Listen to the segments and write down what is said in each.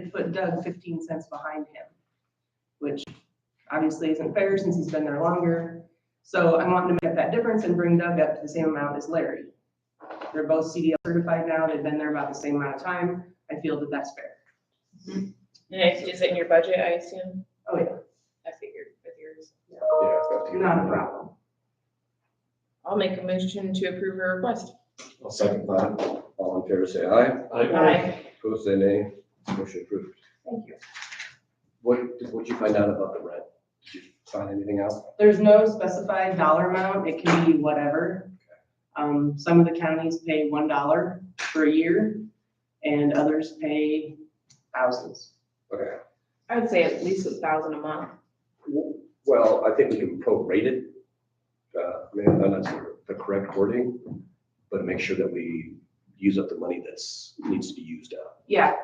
it put Doug 15 cents behind him, which obviously isn't fair since he's been there longer. So I'm wanting to make that difference and bring Doug up to the same amount as Larry. They're both CDL certified now. They've been there about the same amount of time. I feel that that's fair. And is it in your budget, I assume? Oh, yeah. I figured with yours. Not a problem. I'll make a motion to approve her request. I'll second that. All in favor, say aye. Aye. Opposed, say nay. Motion approved. Thank you. What'd you find out about the rent? Did you find anything out? There's no specified dollar amount. It can be whatever. Some of the counties pay $1 for a year and others pay thousands. Okay. I would say at least 1,000 a month. Well, I think we can prorate it. Maybe not the correct wording, but make sure that we use up the money that's needs to be used up. Yeah,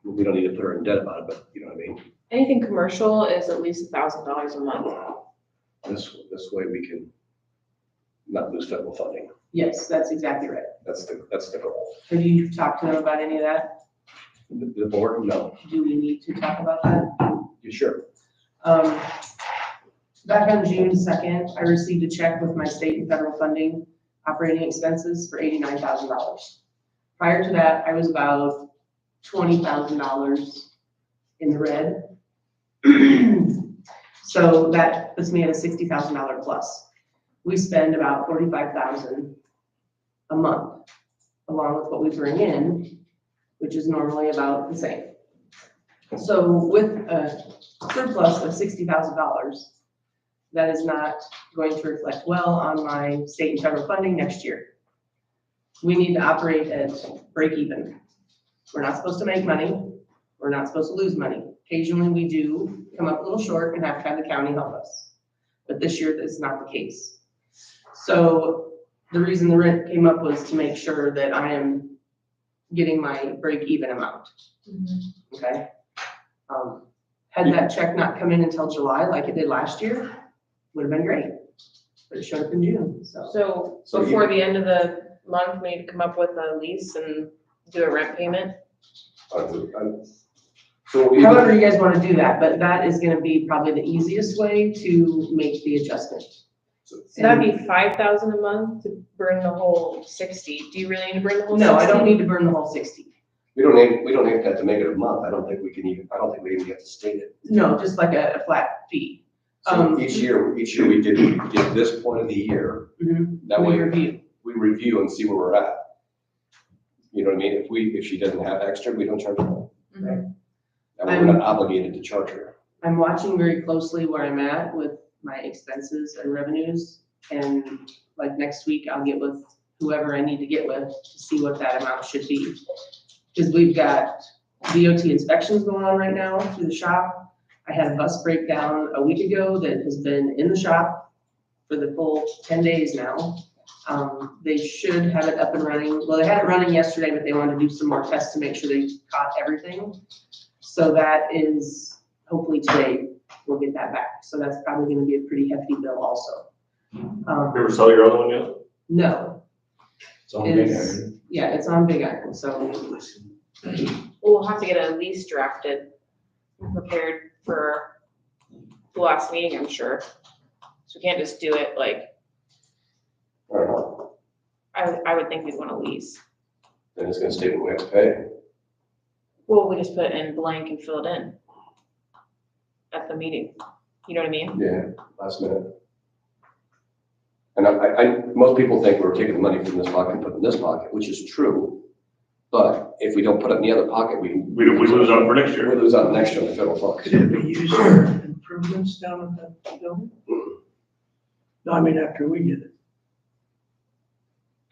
We don't need to put her in debt about it, but you know what I mean? anything commercial is at least $1,000 a month. This way we can not lose federal funding. Yes, that's exactly right. That's the goal. Have you talked to them about any of that? The board, no. Do we need to talk about that? You sure? Back on June 2nd, I received a check with my state and federal funding operating expenses for $89,000. Prior to that, I was about $20,000 in the red. So that puts me at a $60,000 plus. We spend about $45,000 a month, along with what we bring in, which is normally about the same. So with a surplus of $60,000, that is not going to reflect well on my state and federal funding next year. We need to operate at break even. We're not supposed to make money. We're not supposed to lose money. Occasionally we do come up a little short and have to have the county help us. But this year, that's not the case. So the reason the rent came up was to make sure that I am getting my break even amount, okay? Had that check not come in until July like it did last year, would have been great, but it showed up in June, so. So before the end of the month, we need to come up with a lease and do a rent payment. So However you guys want to do that, but that is gonna be probably the easiest way to make the adjustment. So that'd be 5,000 a month to bring the whole 60. Do you really need to bring the whole 60? No, I don't need to burn the whole 60. we don't even have to make it a month. I don't think we even have to state it. No, just like a flat fee. So each year we get this point of the year. That We way review. we review and see where we're at. You know what I mean? If she doesn't have extra, we don't charge her. Mhm. That way we're not obligated to charge her. I'm watching very closely where I'm at with my expenses and revenues. And like next week, I'll get with whoever I need to get with to see what that amount should be. Because we've got DOT inspections going on right now through the shop. I had a bus breakdown a week ago that has been in the shop for the full 10 days now. They should have it up and running. Well, they had it running yesterday, but they wanted to do some more tests to make sure they caught everything. So that is, hopefully today, we'll get that back. So that's probably gonna be a pretty hefty bill also. You ever sell your other one yet? No, It's on Big it's, Iron. yeah, it's on Big Iron, so We'll have to get a lease drafted and prepared for the last meeting, I'm sure. So we can't just do it like, I don't know. I would think we'd want to lease. Then it's gonna state what we have to pay. Well, we just put it in blank and fill it in at the meeting. You know what I mean? Yeah, last minute. And most people think we're taking the money from this pocket and putting it in this pocket, which is true. But if we don't put it in the other pocket, we lose out for next we year. lose out next year on the federal funds. Could it be used for improvements down at that building? No, I mean, after we get it,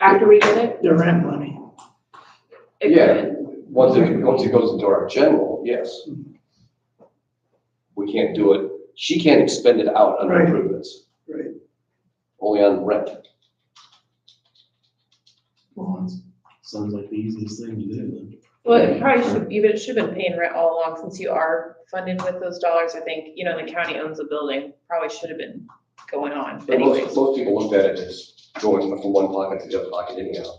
After we get it? the rent money. it Yeah. could. Once it goes into our general, yes. We can't do it, she can't expend it out on Right. improvements, Right. only on rent. Well, sounds like the easiest thing to do. Well, it probably should, even it should have been paying rent all along since you are funded with those dollars. I think, you know, the county owns the building, probably should have been going on But anyways. most people looked at it as going from one pocket to the other pocket anyhow.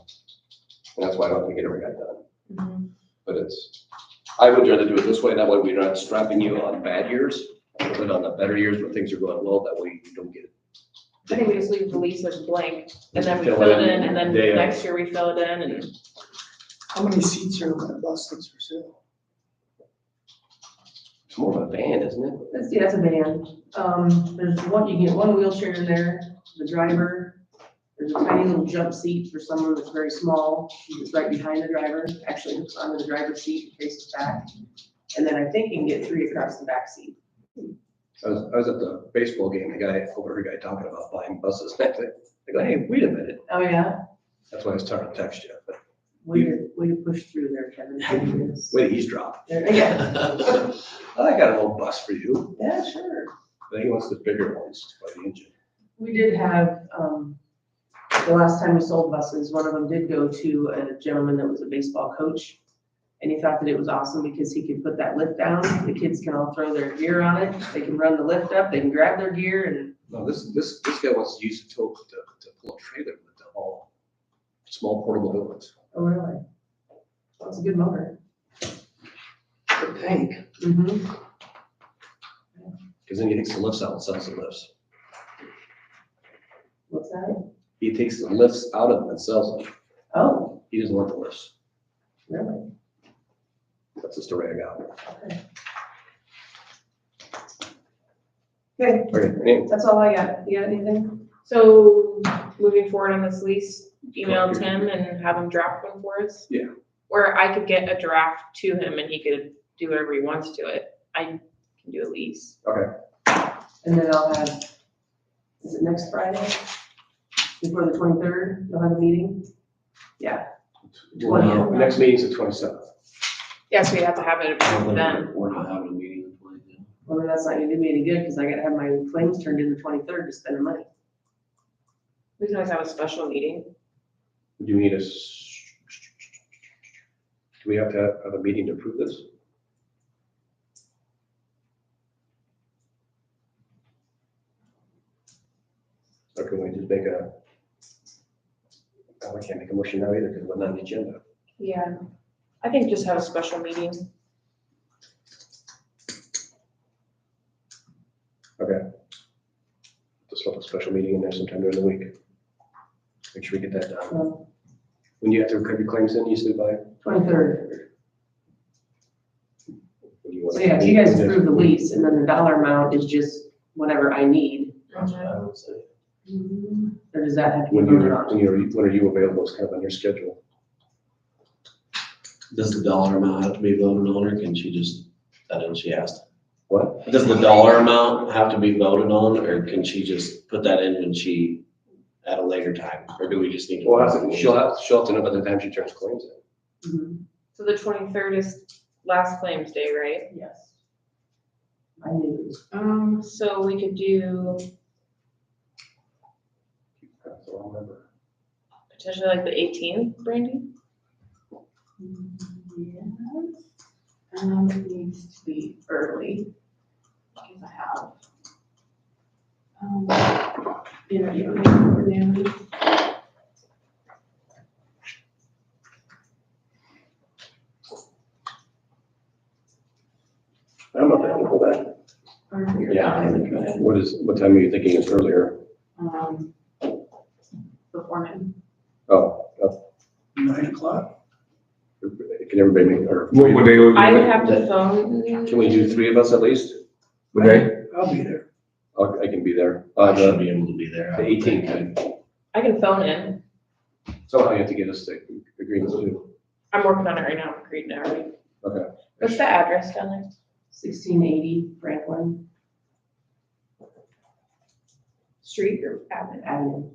And that's why I don't think it ever got done, Mhm. but it's, I would rather do it this way, that way we're not strapping you on bad years, but on the better years when things are going well, that way you don't get it. I think we just leave the lease as blank, and then we Fill fill it it in. in, and then Yeah. next year we fill it in, and How many seats are on that bus that's for sale? It's more of a van, isn't it? That's a van. There's one, you can get one wheelchair in there, the driver. There's a tiny little jump seat for someone that's very small. It's right behind the driver, actually hooks onto the driver's seat and faces back. And then I think you can get 3 across the back seat. I was at the baseball game, the guy, overheard a guy talking about buying buses. I go, hey, wait a minute. Oh, yeah? That's why I was trying to text you, but Way to push through there, Kevin. wait, he's dropped. Yeah, I got an old bus for you. yeah, sure. But he wants the bigger ones by the engine. We did have, the last time we sold buses, one of them did go to a gentleman that was a baseball coach. And he thought that it was awesome because he could put that lift down, the kids can all throw their gear on it, they can run the lift up, they can grab their gear and, No, this guy wants to use the tow to pull a trailer with the all small portable buildings. oh, really? That's a good motor. The tank. Mm-hmm. Because then he takes the lifts out and sells the lifts. What's that? He takes the lifts out of them and sells them. Oh, He doesn't want the lifts. really? That's the story I got. Okay. Okay, Okay, any- that's all I got. You got anything? so moving forward on this lease, email Tim and have him draft one for us. Yeah. Or I could get a draft to him and he could do whatever he wants to it. I can do a lease. Okay, And then I'll have, is it next Friday? Before the 23rd, you'll have a meeting? Yeah. 20th. next meeting's the 27th. Yes, we have to have it approved then. We're not having a meeting in 20. Well, then that's not gonna do me any good, because I gotta have my claims turned in the 23rd to spend the money. We can always have a special meeting. Do you need us? Do we have to have a meeting to approve this? Or can we just make a, oh, I can't make a motion now either because we're not on the agenda. Yeah. I think just have a special meeting. Just have a special meeting in there sometime during the week. Make sure we get that done. Well, When you have to cut your claims in, usually by? 23rd. when you want So to- yeah, if you guys approve the lease, and then the dollar amount is just whatever I need, That's what I would say. or does that have to be When voted you're, on? when are you available, it's kind of on your schedule. Does the dollar amount have to be voted on, or can she just, that didn't she asked? What? Does the dollar amount have to be voted on, or can she just put that in when she, at a later time, or do we just need to? Well, she'll have to know by the time she turns claims in. Mhm. So the 23rd is last claims day, right? Yes. I knew. So we could do That's all I remember. potentially like the 18th, Brandy? Yes. It needs to be early, because I have, interviewing for noon. I'm available then. Or if you're Yeah. not interested, What time are you thinking is earlier? before noon. Oh, 9:00. can everybody make, or What day would I would have to phone. can we do 3 of us at least? What day? I'll be there. I can be there. I should The be able to be there. the 18th. I can phone in. Somehow you have to get us the agreements too. I'm working on it right now, I'm creating it already. Okay. What's the address down there? 1680 Franklin Street or admin? Avenue.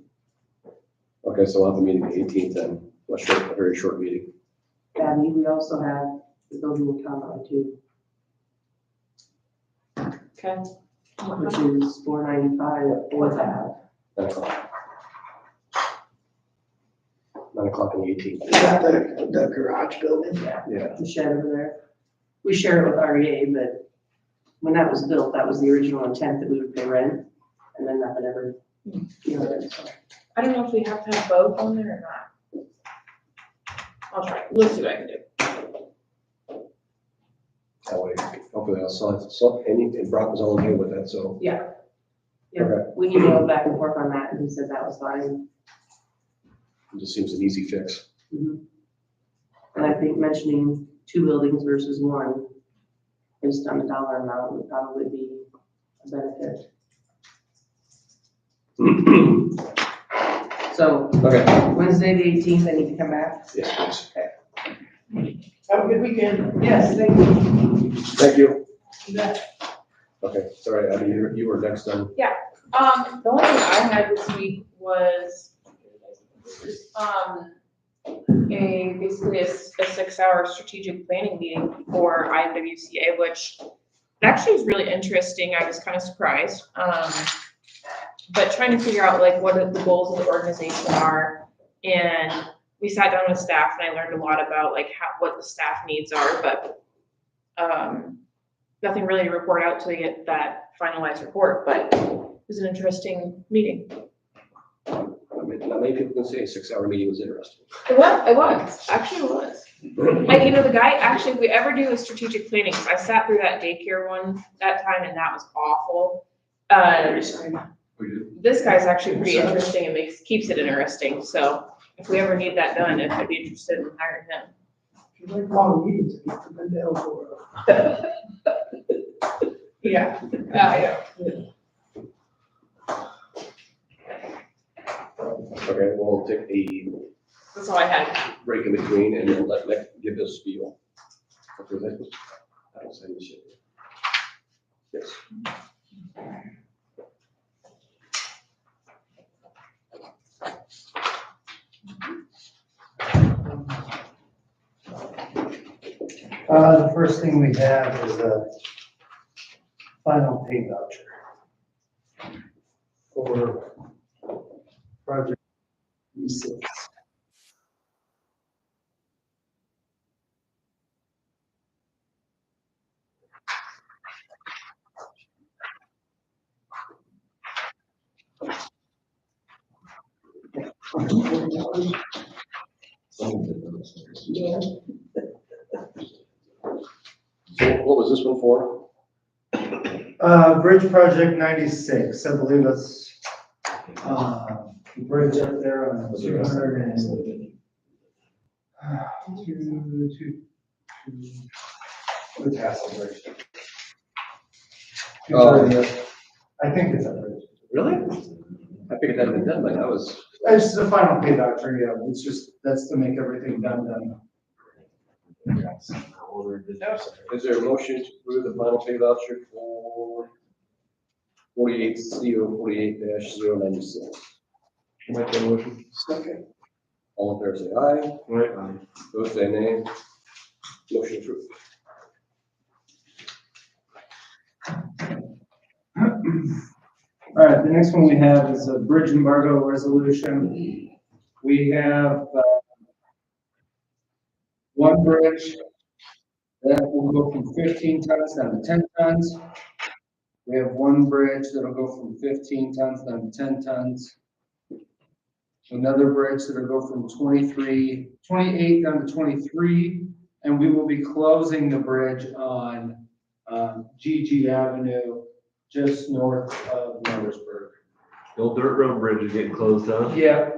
Okay, so I'll have a meeting the 18th then, a very short meeting. Abby, we also have the building in Conroe too, Okay. which is 495 Fourth Ave. 9 o'clock. 9 o'clock on the 18th. Is that the garage building? Yeah. The shed over there. We share it with REA, but when that was built, that was the original intent that we would pay rent, and then nothing ever, so. I don't know if we have to have both on there or not. I'll try, we'll see what I can do. That way, hopefully I saw, and Brock was all okay with that, so. Yeah, Okay. we emailed back and forth on that, and he said that was fine. It just seems an easy fix. Mhm. And I think mentioning 2 buildings versus 1, based on the dollar amount, would probably be a benefit. So Okay, Wednesday, the 18th, I need to come back? yes, please. Have a good weekend. Yes, thank you. Thank you. You bet. Okay, sorry, Abby, you were next on. The only thing I had this week was, basically a 6-hour strategic planning meeting for IMWCA, which actually is really interesting. I was kind of surprised. But trying to figure out like what the goals of the organization are. And we sat down with staff and I learned a lot about like what the staff needs are, but nothing really to report out till we get that finalized report, but it was an interesting meeting. Not many people can say a 6-hour meeting was interesting. It was, actually it was. Like, the guy, actually, if we ever do a strategic planning, 'cause I sat through that daycare one that time and that was awful. This guy's actually pretty interesting and keeps it interesting, so if we ever need that done, I'd be interested in hiring him. If you like long meetings, you can come down for Yeah. Yeah. Okay, we'll take a That's all I had. break in between and then let Nick give his spiel. Okay, Nick, I don't say any shit. Yes. The first thing we have is a final pay voucher for project E6. So what was this one for? Bridge project 96, I believe that's, the bridge up there on 200 and. The Castle Bridge. Oh. 230. I think it's a bridge. Really? I figured that had been done, but that was. It's the final pay voucher, yeah, it's just, that's to make everything done. Is there a motion to approve the final pay voucher for 48/48-096? Make that motion. Second. All in favor, say aye. Right. Opposed, say nay. Motion approved. All right, the next one we have is a bridge embargo resolution. We have one bridge that will go from 15 tons down to 10 tons. We have one bridge that'll go from 15 tons down to 10 tons. Another bridge that'll go from 28 down to 23, and we will be closing the bridge on GG Avenue, just north of Millersburg. The old dirt road bridge is getting closed down? Yeah,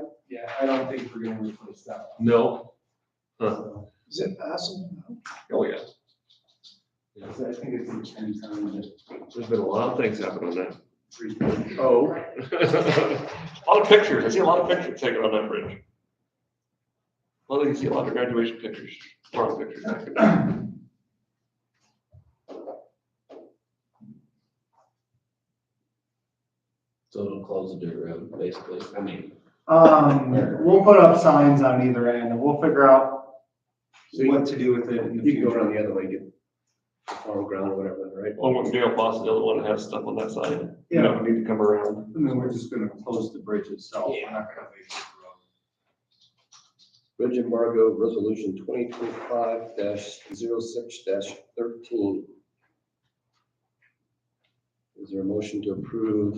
I don't think we're gonna replace that No. one. Is it passable now? Oh, yeah. So I think it's in 10 tons. There's been a lot of things happen on that. Oh. A lot of pictures. I see a lot of pictures taken on that bridge. Well, you see a lot of graduation pictures, prom pictures. So it'll close the dirt road, basically. I mean, We'll put up signs on either end and we'll figure out So what to do with it in the You can go future. around the other way, get farm ground or whatever, right? One with Gail Foss, the other one that has stuff on that side. You Yeah. don't need to come around. And then we're just gonna close the bridge itself. We're not gonna make it road. Bridge embargo resolution 2025-06-13. Is there a motion to approve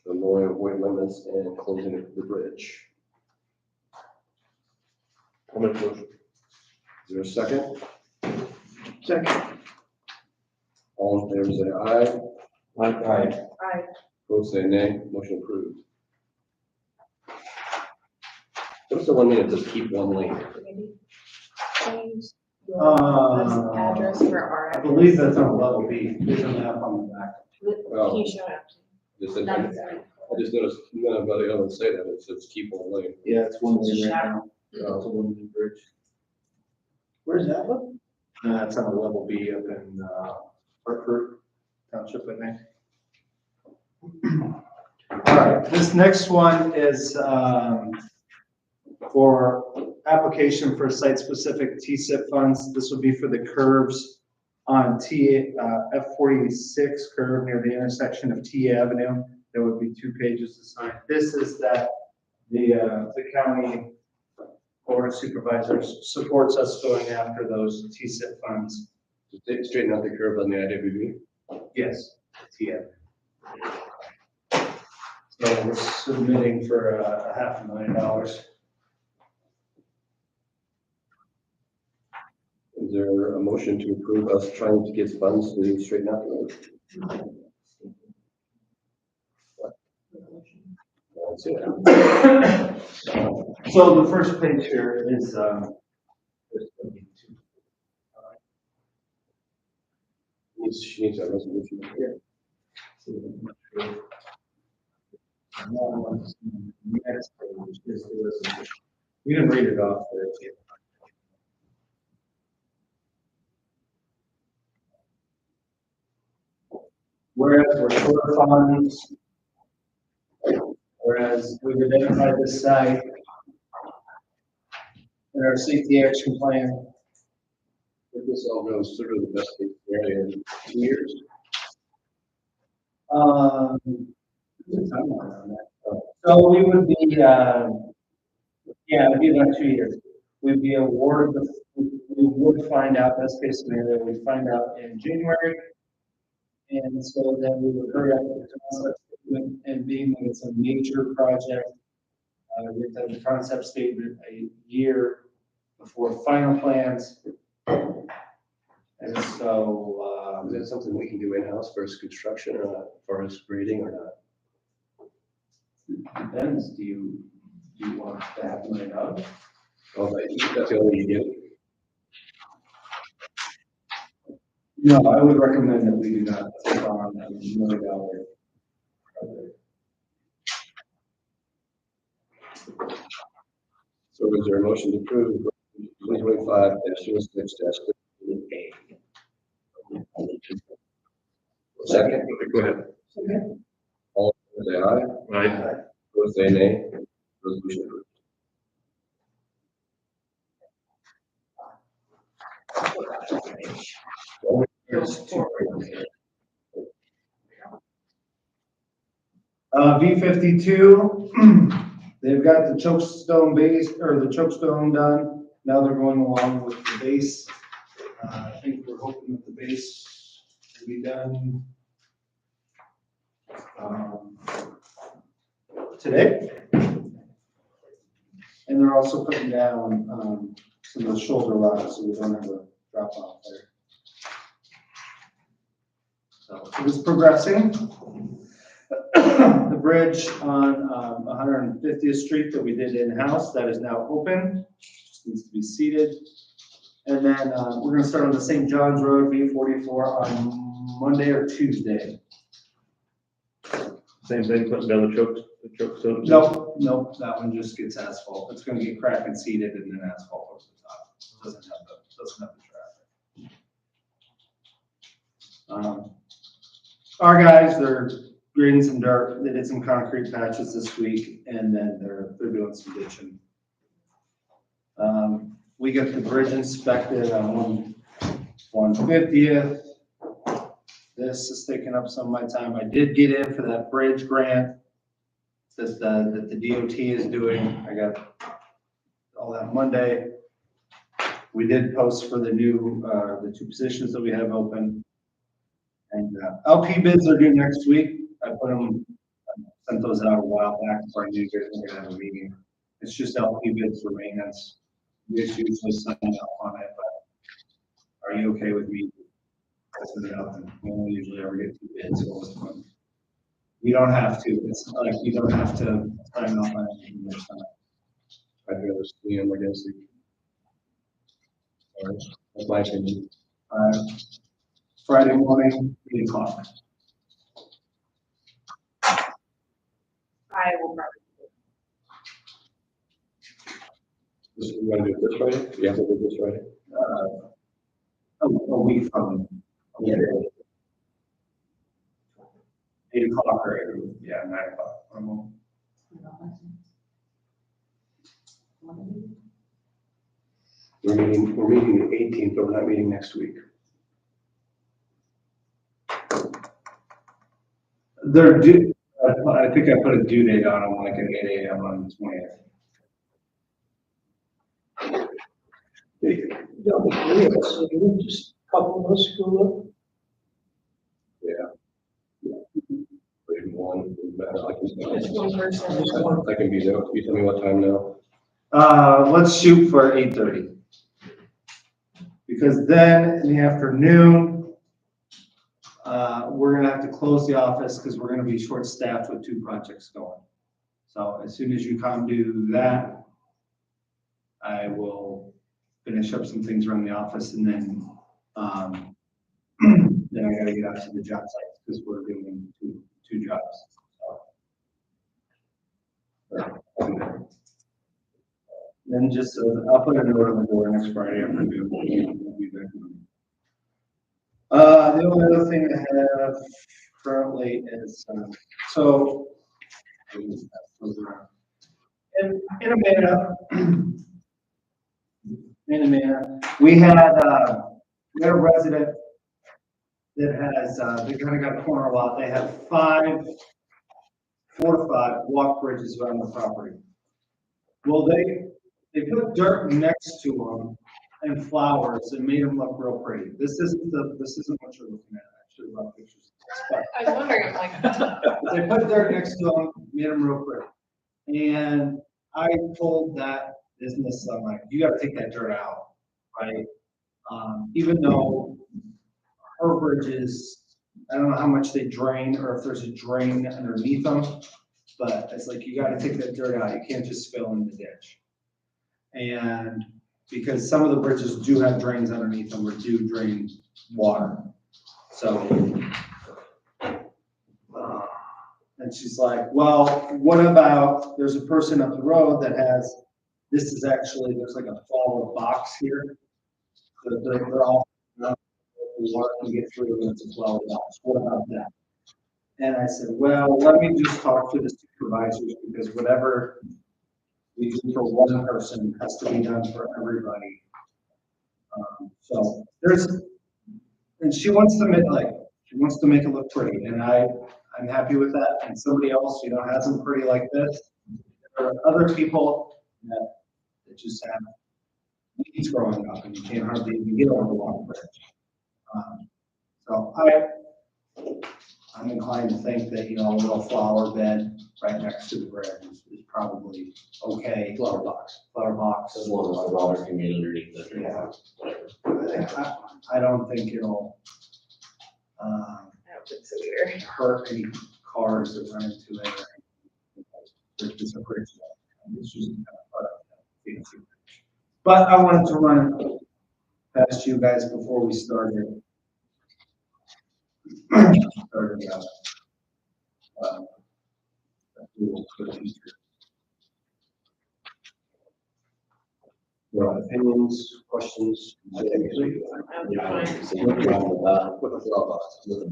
the lowering of weight limits and closing of the bridge? I'll make a motion. Is there a second? Second. All in favor, say aye. Aye. I, Opposed, say nay. Motion approved. What's the one minute, just keep one lane? maybe change your Uh, address for our. I believe that's on level B, there's a map on the back. Well, Can you show it? just, I just noticed none of the others say that, it says keep one lane. Yeah, it's one lane right now. It's a one lane bridge. Where's that one? It's on a level B up in, Hartford Township, I think. All right, this next one is, for application for site-specific TSIP funds. This would be for the curves on F46 curve near the intersection of T Avenue. There would be 2 pages to sign. This is that the county board of supervisors supports us going after those TSIP funds. Straighten out the curve on the IWB. Yes, T Avenue. So we're submitting for $500,000. Is there a motion to approve us trying to get funds to straighten out the road? That's it. So the first page here is, She needs a resolution here. we didn't read it off there. Whereas we're short funds, whereas we've identified this site in our safety action plan. If this all goes through the best case scenario in 2 years. There's a timeline on that. So we would be, yeah, it'd be about 2 years. We'd be awarded, we would find out, best case scenario, we'd find out in January. And so then we would hurry up with the concept statement, and being that it's a major project, we've done the concept statement a year before final plans. And so, Is that something we can do in-house versus construction or not, as far as grading or not? depends, do you want to have $1 million? Oh, that's the only you get. No, I would recommend that we do not take on that $1 million project. So is there a motion to approve 2025-06-13A? Second? Go ahead. All in favor, say aye. Aye. Opposed, say nay. Resolution approved. V52, they've got the chokestone base, or the chokestone done. Now they're going along with the base. I think we're hoping that the base will be done today. And they're also putting down some of the shoulder rocks, so we don't have a drop off there. So it is progressing. The bridge on 150th Street that we did in-house, that is now open, just needs to be seated. And then we're gonna start on the St. John's Road, V44, on Monday or Tuesday. Same thing, putting down the chokestone? No, that one just gets asphalt. It's gonna get cracked and seeded and then asphalt over the top. Doesn't have the traffic. Our guys, they're grading some dirt. They did some concrete patches this week, and then they're doing some ditching. We got the bridge inspected on 150th. This is taking up some of my time. I did get in for that bridge grant that the DOT is doing. I got all that Monday. We did post for the new, the 2 positions that we have open. And LP bids are due next week. I sent those out a while back before I knew you guys were gonna have a meeting. It's just LP bids for maintenance. We just usually sign up on it, but are you okay with me? Testing it out, and we only usually ever get 2 bids, so it's fun. You don't have to, it's like, you don't have to sign off on anything this time. I'd rather see him, I guess. That's my opinion. Friday morning, 8 o'clock. I will probably. You wanna do it this Friday? You have to do it this Friday? A week from, yeah. 8 o'clock or, yeah, 9 o'clock. We're meeting the 18th, but we're not meeting next week. They're due, I think I put a due date on them, like at 8 AM on the 20th. Yeah, but three of us, so you just a couple of us go Maybe one, Just one person. I can be there. You tell me what time now? Let's shoot for 8:30. Because then in the afternoon, we're gonna have to close the office because we're gonna be short-staffed with 2 projects going. So as soon as you come do that, I will finish up some things around the office and then, then I gotta get out to the job sites because we're doing two jobs. So. Then just, I'll put a note on the door next Friday afternoon. We'll be back. The only other thing I have currently is, so. In Amana, we had a resident that has, they kind of got a corner lot. They have 4 to 5 walk bridges around the property. Well, they put dirt next to them and flowers and made them look real pretty. This isn't what you're looking at. I should have brought pictures. But I was wondering, I'm like, they put dirt next to them, made them real pretty. And I told that business, I'm like, you gotta take that dirt out, right? Even though her bridges, I don't know how much they drain or if there's a drain underneath them, but it's like, you gotta take that dirt out. You can't just fill in the ditch. And because some of the bridges do have drains underneath them or do drain water. So, and she's like, well, what about, there's a person up the road that has, this is actually, there's like a flower box here. They're all, water can get through and it's a flower box. What about that? And I said, well, let me just talk to the supervisors because whatever we do for one person has to be done for everybody. So and she wants to make it look pretty, and I'm happy with that. And somebody else, has them pretty like this. There are other people that just have weeds growing up, and you can't hardly even get over the walk bridge. So I'm inclined to think that, a little flower bed right next to the bridge is probably okay. Flower box, as long as the water can get underneath it. Yeah. I don't think it'll, I don't think so either. hurt any cars that run into it. There's just a bridge. It's just kind of part of the fancy bridge. But I wanted to run it past you guys before we started. Opinions, questions? With the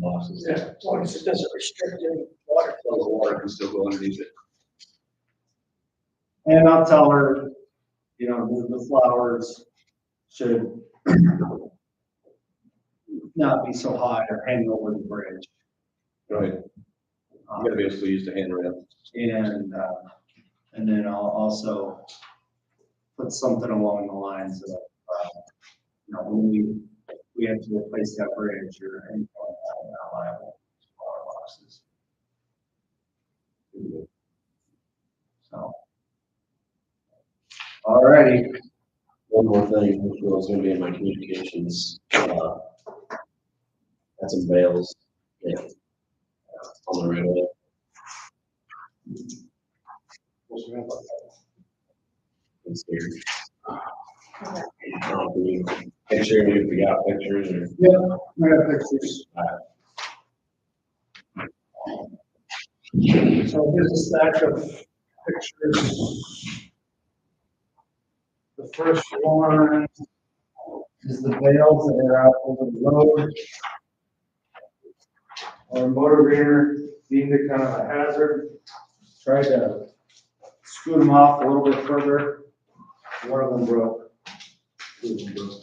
boxes. Yeah, as long as it doesn't restrict any water The flow. water can still go underneath it. And I'll tell her, the flowers should not be so high or hang over the bridge. Right. You gotta be able to use the handrail. And then I'll also put something along the lines of, when we have to replace that bridge or anything like that, we're not liable for our losses. So. Alrighty. One more thing, which was gonna be in my communications, had some bales, yeah, on the right of way. It's here. Picture, if we got pictures or. Yeah, we have pictures. So here's a stack of pictures. The first one is the bales that are out over the road. Our motor grader deemed it kind of a hazard, tried to scoot them off a little bit further. One of them broke. Two of them broke.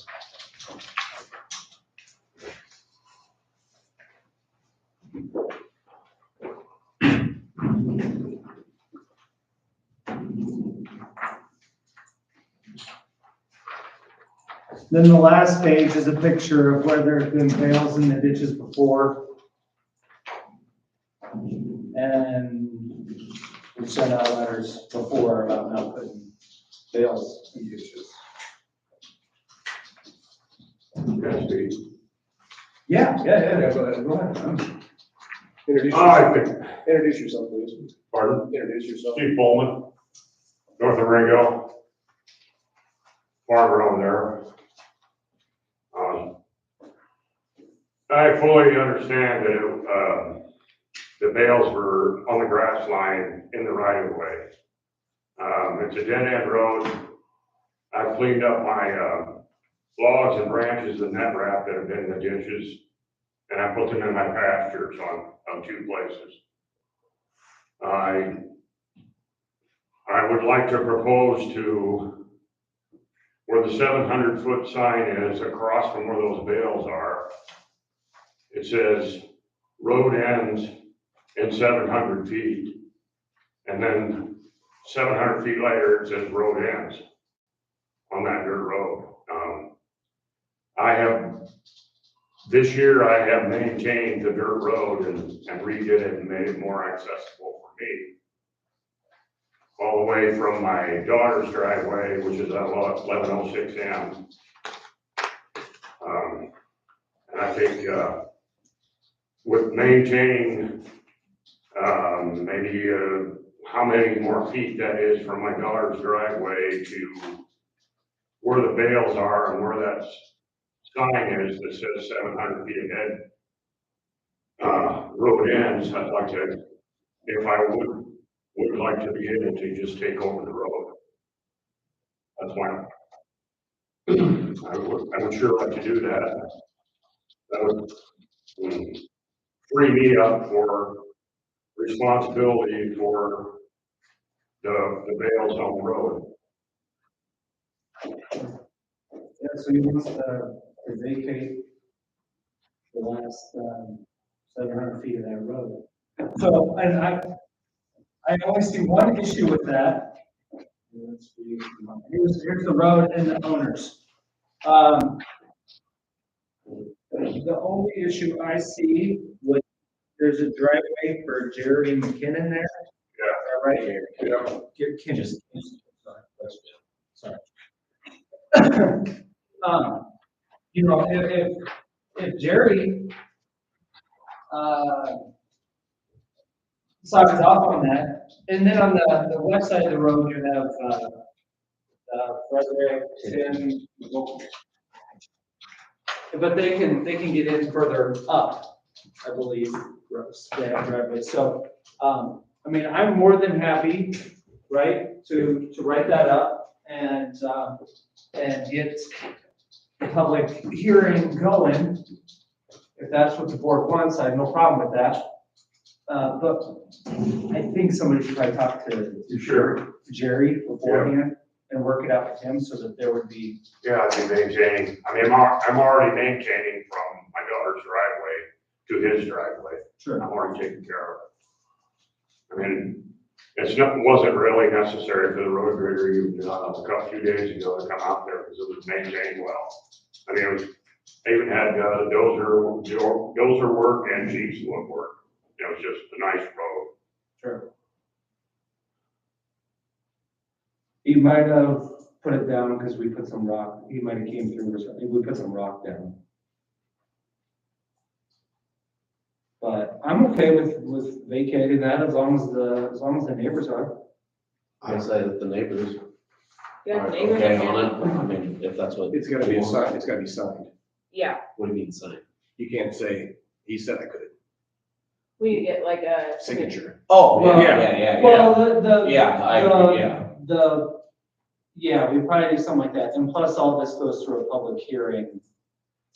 Then the last page is a picture of where there's been bales in the ditches before. And we sent out letters before about not putting bales in ditches. Yeah, go ahead. Introduce yourself, please. Pardon? Introduce yourself. Steve Bowman, north of Ringo, farmer over there. I fully understand that, the bales were on the grass line in the right of way. It's a dead end road. I've cleaned up my, logs and branches and net wrap that have been in the ditches, and I put them in my pastures on two places. I would like to propose to where the 700-foot sign is across from where those bales are. It says road ends in 700 feet. And then 700 feet later, it says road ends on that dirt road. This year I have maintained the dirt road and redid it and made it more accessible for me. All the way from my daughter's driveway, which is at 1106M. And I think, with maintaining, maybe, how many more feet that is from my daughter's driveway to where the bales are and where that sign is that says 700 feet ahead. Road ends, I'd like to, if I would like to be able to just take over the road. That's why I would sure like to do that. That would free me up for responsibility for the bales on the road. Yeah, so he wants to vacate the last 700 feet of that road. So, and I only see one issue with that. Here's the road and the owners. The only issue I see with, there's a driveway for Jerry McKinnon there. Yeah. Right here. Yeah. Sorry. You know, if Jerry, signs off on that, and then on the west side of the road, you have, Frederick, Tim, but they can get in further up, I believe, they have driveways, so, I mean, I'm more than happy, right, to write that up and get the public hearing going. If that's what the board wants, I have no problem with that. But I think somebody should probably talk to Jerry beforehand and work it out with him so that there would be. Yeah, I'd be maintaining, I mean, I'm already maintaining from my daughter's driveway to his driveway. Sure. I'm already taking care of it. I mean, wasn't really necessary for the road grader even, a few days ago to come out there because it was maintained well. I mean, they even had, dozer work and sheet wood work. It was just a nice road. Sure. He might have put it down because we put some rock, he might have came through or something, we put some rock down. But I'm okay with vacating that as long as the neighbors are. I'd say that the neighbors Yeah, are the neighbors okay are- on it. I mean, if that's what. It's gotta be signed, it's gotta be signed. Yeah, What do you mean sign? You can't say, he said I could, we need to get like a. signature. Oh, Well, yeah. Well, the. Yeah, I agree, yeah. Yeah, we probably do something like that, and plus all this goes through a public hearing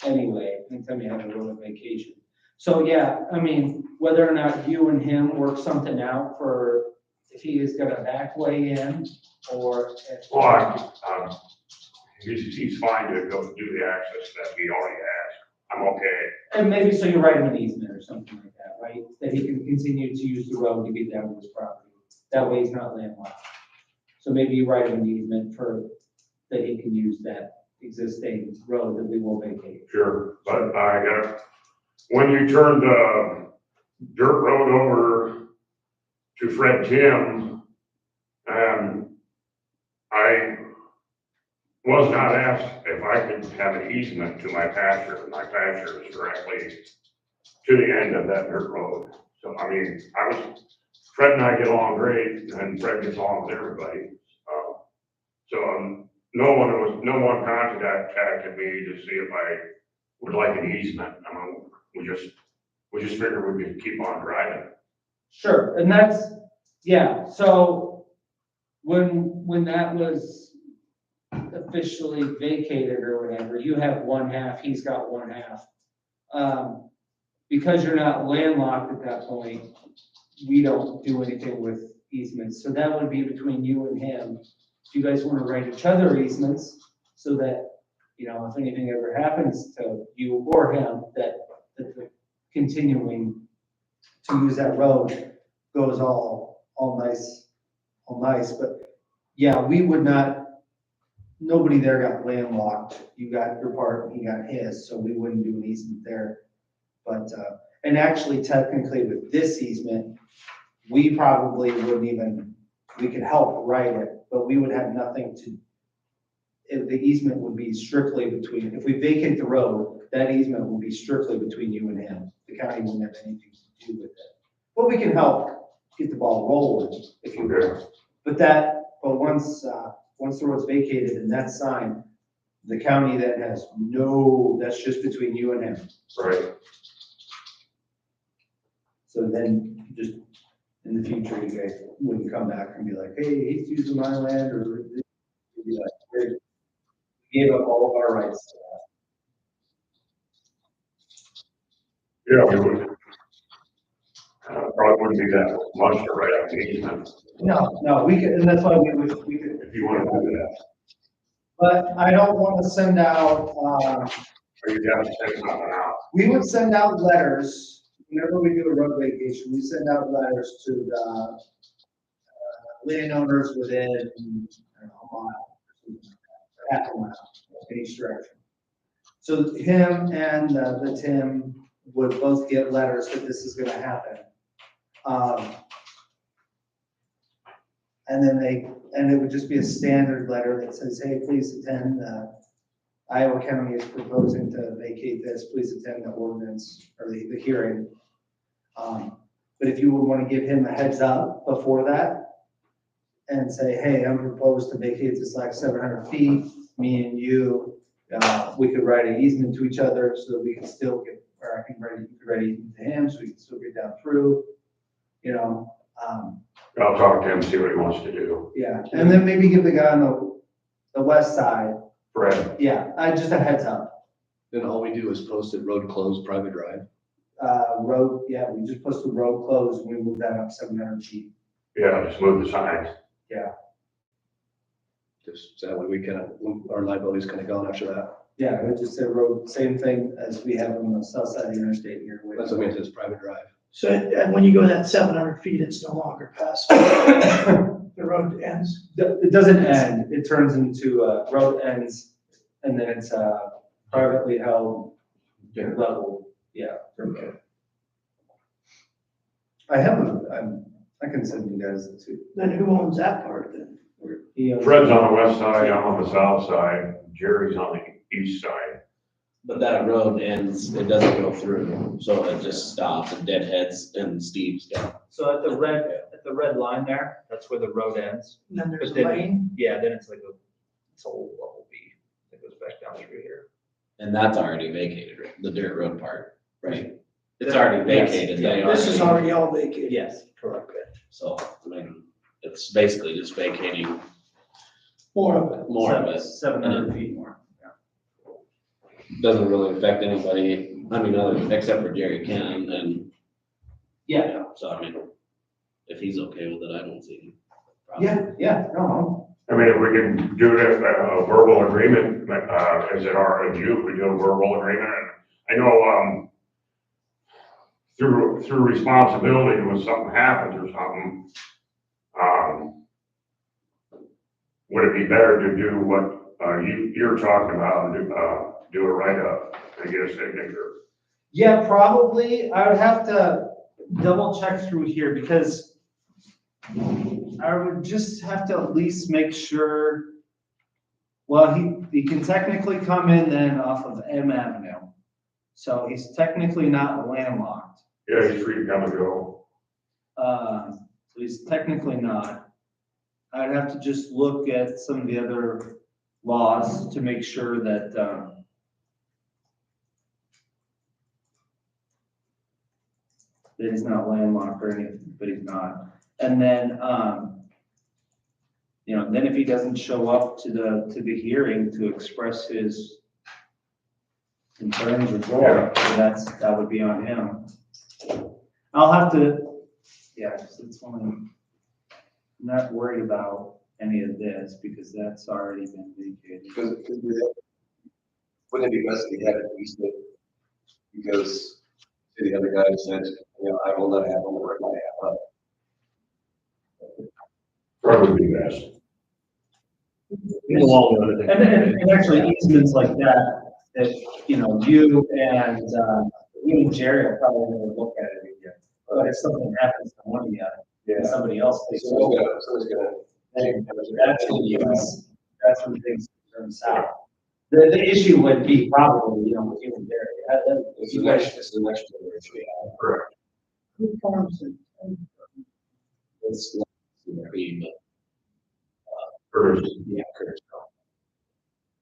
anyway, anytime you have a road vacation. So, yeah, I mean, whether or not you and him work something out for, if he is gonna back way in, or if. Well, he's fine to go do the access that he already has. I'm okay. And maybe so you write him an easement or something like that, right? That he can continue to use the road to get down to his property. That way he's not landlocked. So maybe you write him an easement that he can use that existing road that we will vacate. Sure, but I gotta, when you turn the dirt road over to Fred Tim, I was not asked if I could have an easement to my pasture. My pasture is directly to the end of that dirt road. So, I mean, Fred and I get along great, and Fred gets along with everybody. No one contacted me to see if I would like an easement. I mean, we just figured we could keep on driving. Sure, and that's, yeah, so when that was officially vacated or whatever, you have one half, he's got one half. Because you're not landlocked at that point, we don't do anything with easements, so that would be between you and him. If you guys wanna write each other easements, so that, you know, if anything ever happens to you or him, that the continuing to use that road goes all nice, but yeah, we would not, nobody there got landlocked. You got your part, he got his, so we wouldn't do an easement there. But, and actually technically with this easement, we probably wouldn't even, we could help write it, but we would have nothing to, if the easement would be strictly between, if we vacate the road, that easement will be strictly between you and him. The county wouldn't have anything to do with it. But we can help get the ball rolling if you will. But once the road's vacated and that's signed, the county then has that's just between you and him. Right. So then just in the future, you guys wouldn't come back and be like, hey, he's using my land, or you'd be like, "Hey, we gave up all of our rights to that." Yeah, we would. Probably wouldn't be that much to write up the easement No, we could, and that's why we could. if you want to do that. But I don't want to send out, Or you'd have to send something out. we would send out letters, whenever we do a road vacation, we send out letters to the landowners within, I don't know, a mile, or half a mile, in each direction. So him and the Tim would both get letters that this is gonna happen. And then it would just be a standard letter that says, hey, please attend, Iowa County is proposing to vacate this, please attend the ordinance or the hearing. But if you would want to give him a heads up before that and say, hey, I'm proposed to vacate this like 700 feet, me and you, we could write an easement to each other so that we can still get, or I can write, you could write an easement to him so we can still get down through, you know. I'll talk to him, see what he wants to do. Yeah, and then maybe give the guy on the west side, Fred, yeah, just a heads up. Then all we do is post it, road closed, private drive. Road, yeah, we just posted road closed, and we moved that up 700 feet. yeah, just move the signs. Just that way we our liability's kind of gone after that. Yeah, it would just say road, same thing as we have on the south side of the interstate here. That's what I mean, it's private drive. So, and when you go that 700 feet, it's no longer past, the road ends. It doesn't end, it turns into, road ends, and then it's, privately held level, yeah. Okay. I can send you guys the two. Then who owns that part then? He owns- Fred's on the west side, I'm on the south side, Jerry's on the east side. But that road ends, it doesn't go through, so it just stops and deadheads and Steve's got. So at the red line there, that's where the road ends. And then there's a But then- lane. Yeah, then it's like it's a whole level B that goes back down through here. And that's already vacated, right? The dirt road part, right? It's already vacated, they This is already all vacated. Yes, correct. So, I mean, it's basically just vacating More of it. more of it. 700 feet more. Doesn't really affect anybody, I mean, other, except for Jerry Cannon and. Yeah. So, I mean, if he's okay with it, I don't see any problem. Yeah, no. I mean, if we can do that, a verbal agreement, as it are, as you, we do a verbal agreement, and I know, through responsibility, when something happens or something, would it be better to do what, you're talking about, and do a write-up and get a signature? Yeah, probably. I would have to double check through here because I would just have to at least make sure. Well, he can technically come in then off of M Avenue. So he's technically not landlocked. Yeah, he's free to come and go. So he's technically not. I'd have to just look at some of the other laws to make sure that, that he's not landlocked or anything, but he's not. And then, you know, then if he doesn't show up to the hearing to express his concerns or joy, then that would be on him. I'll have to, yeah, 'cause it's only, I'm not worried about any of this because that's already been vacated. Wouldn't it be best if we had at least it? Because the other guy said, you know, I will not have them work my ass up. Probably be best. And actually easements like that, you know, you and Jerry are probably gonna look at it again. But if something happens to one of you, and somebody else takes over, Someone's gonna. that's when things turn south. The issue would be probably, you know, with you and Jerry. It's the next generation. Correct. Who farms it? It's, but, First, yeah, Kurt's gone.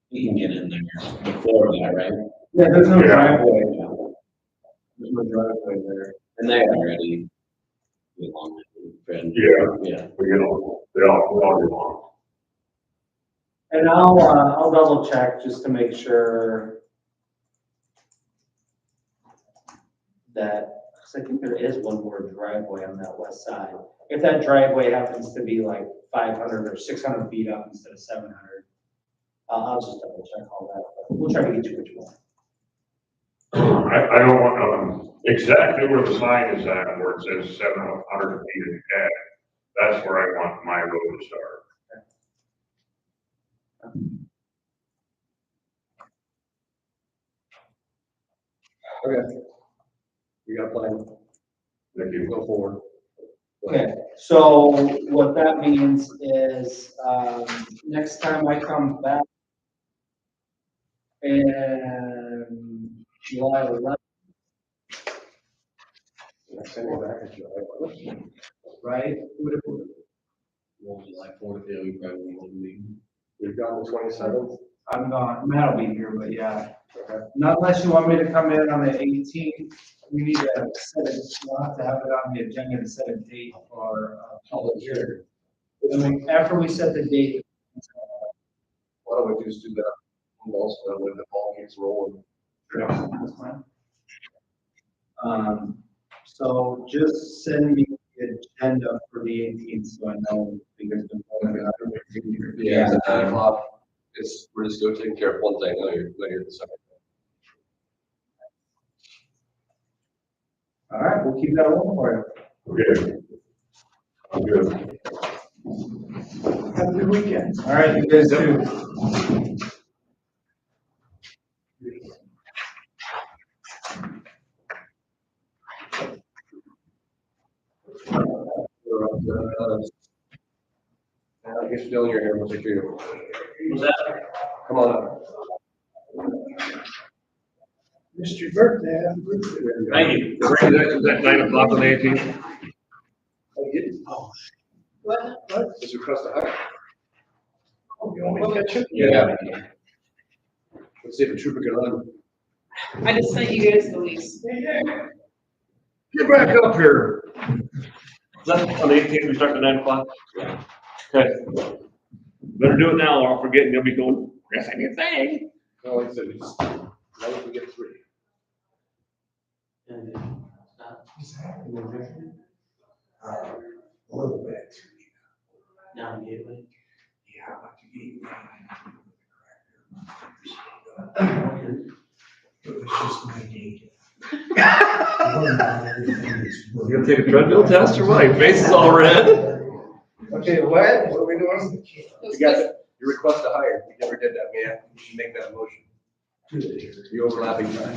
He can get in there before that, right? Yeah, there's no Yeah. driveway. There's no driveway there. And they already belong to friend. Yeah. Yeah. we get along, we all get along. And I'll double check just to make sure that, because I think there is one more driveway on that west side. If that driveway happens to be like 500 or 600 feet up instead of 700, I'll just double check all that. But we'll try to get you which one. I don't want, exactly where the sign is at, where it says 700 feet in head, that's where I want my road to start. Okay. We got a plan. Thank you. Go forward. Okay, so what that means is, next time I come back in July 11th, Send it back to July. right? Well, July 4th, yeah, we probably won't be. We've got the 27th. I'm gone, Matt will be here, but yeah. Not unless you want me to come in on the 18th, we need to set it, we'll have to have it on the agenda to set a date for, public hearing. I mean, after we set the date. Why don't we just do that? And also when the ball gets rolling. That's fine. So just send me the agenda for the 18th, so I know, because. Yeah, at 9 o'clock. We're just go taking care of one thing, now you're the second. All right, we'll keep that open for Okay. I'm good. you. Have a good weekend. All right, you guys too. I guess Dylan, you're here, we'll take care of you. Was that? Come on up. Missed your birthday, happy birthday. Thank you. Is that 9 o'clock on the 18th? What? It's request to hire. Yeah. Let's see if a trooper can run. I just sent you guys the lease. Get back up here. Is that on the 18th, we start at 9 o'clock? Yeah. Okay. Better do it now or I'll forget and you'll be going, yes, I need a thing. No, like I said, we just, now we get 3. A little bit. Down Gateway. Yeah, I'd like to eat. It was just my date. You gonna take a treadmill test or what? Your face is all red. Okay, what are we doing? You got it. Your request to hire, we never did that, man. You should make that a motion. The overlapping time.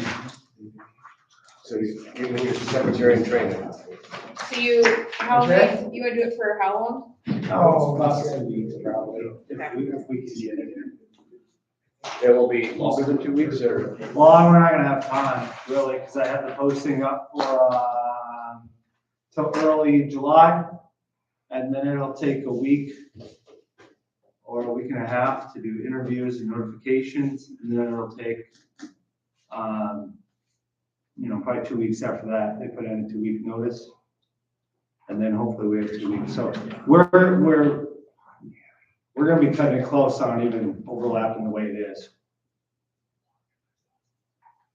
So you're secretary in training. So you, how long, you would do it for how long? Oh, about 2 weeks probably, if we can get it. It will be longer than 2 weeks or? Well, we're not gonna have time, really, because I have the posting up for, till early July. And then it'll take a week or a week and a half to do interviews and notifications. And then it'll take, probably 2 weeks after that. They put in a 2-week notice. And then hopefully we have 2 weeks. So we're gonna be cutting it close on even overlapping the way it is.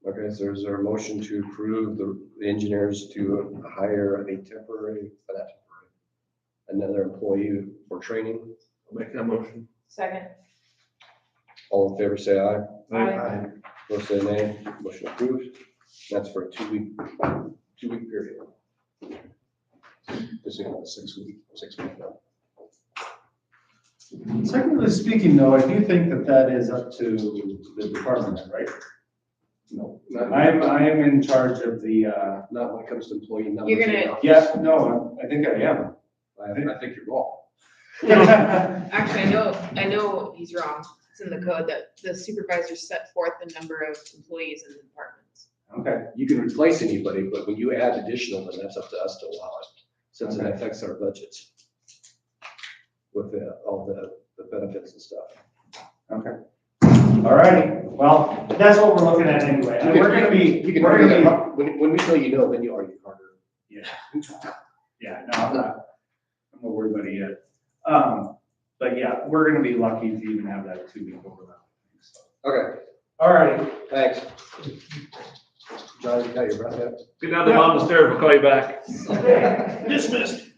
Okay, so is there a motion to approve the engineers to hire a temporary, not temporary, another employee for training? I'll make that motion. Second. All in favor, say aye. Aye. Opposed, say nay. Motion approved. That's for a 2-week period. This is a 6 week. Technically speaking, though, I do think that is up to the department, right? No, I am in charge of the, not when it comes to employee numbers. You're gonna- yeah, no, I think I am. I think you're wrong. Actually, I know he's wrong. It's in the code that the supervisor set forth the number of employees in the departments. Okay, You can replace anybody, but when you add additional, then that's up to us to allow it, since it Okay. affects our budgets. With all the benefits and stuff. okay. All righty, well, that's what we're looking at anyway. And we're gonna be, You can we're argue gonna that, when we tell you no, then you argue harder. be, yeah, no, I'm not worried about it yet. But yeah, we're gonna be lucky to even have that 2-week overlap. So. Okay, All righty. thanks. John, you got your breath yet? Get down the bottom of the stairs, we'll call you back. Dismissed.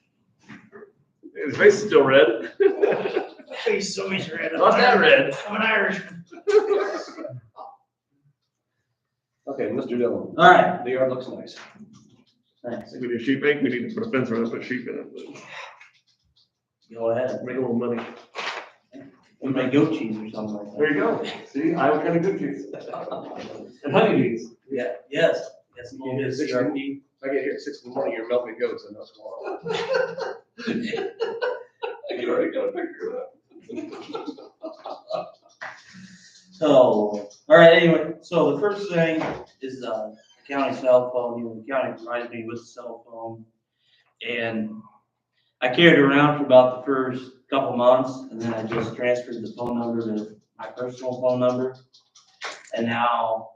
His face is still red. Face is always red. Not that red. I'm an Irishman. Okay, Mr. Dillon. All right, The yard looks nice. thanks. We need sheep ink, we need to put a fence around it, put sheep in it. Go ahead. Make a little money. We make goat cheese or something like that. There you go. See, Iowa kind of good cheese. And honeybees. Yeah, yes. Yes, You get yes, six- CRP. I get here at 6 in the morning, you're milking goats, and that's going on. You already got a picture of that. So, all right, anyway, so the first thing is the county cell phone. The county provided me with a cell phone. And I carried it around for about the first couple months, and then I just transferred the phone number to my personal phone number. And now,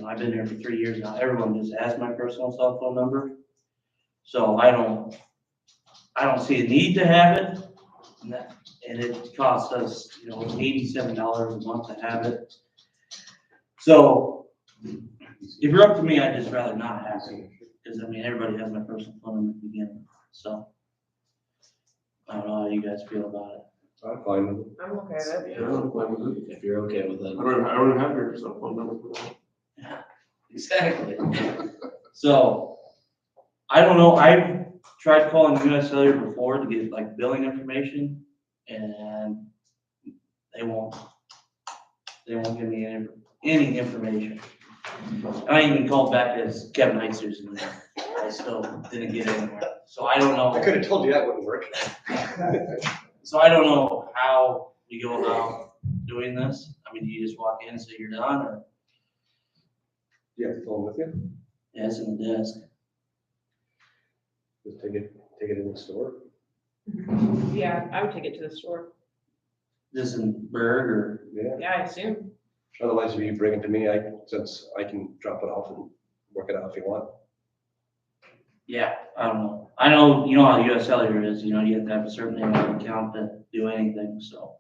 I've been there for 3 years now. Everyone just has my personal cell phone number. So I don't see a need to have it. And it costs us, $87 a month to have it. So if you're up to me, I'd just rather not have it. Because everybody has my personal phone number to begin with. So I don't know how you guys feel about it. I'm fine with it. I'm okay with it. Yeah, I'm fine with it. If you're okay with I it. don't have your cell phone number for that. Exactly. So, I don't know, I've tried calling US Cellular before to get billing information, and they won't give me any information. I even called back as Kevin Heitzers, and I still didn't get anywhere. So I don't know. I could have told you that wouldn't work. So I don't know how we go about doing this. Do you just walk in and say you're done, or? you have the phone with you? Yeah, it's in the desk. Just take it in the store. Yeah, I would take it to the store. This in Berg or? Yeah. Yeah, I assume. Otherwise, if you bring it to me, since I can drop it off and work it out if you want. Yeah, I don't know. I know, you know how US Cellular is, you know, you have to have a certain amount of account to do anything, so.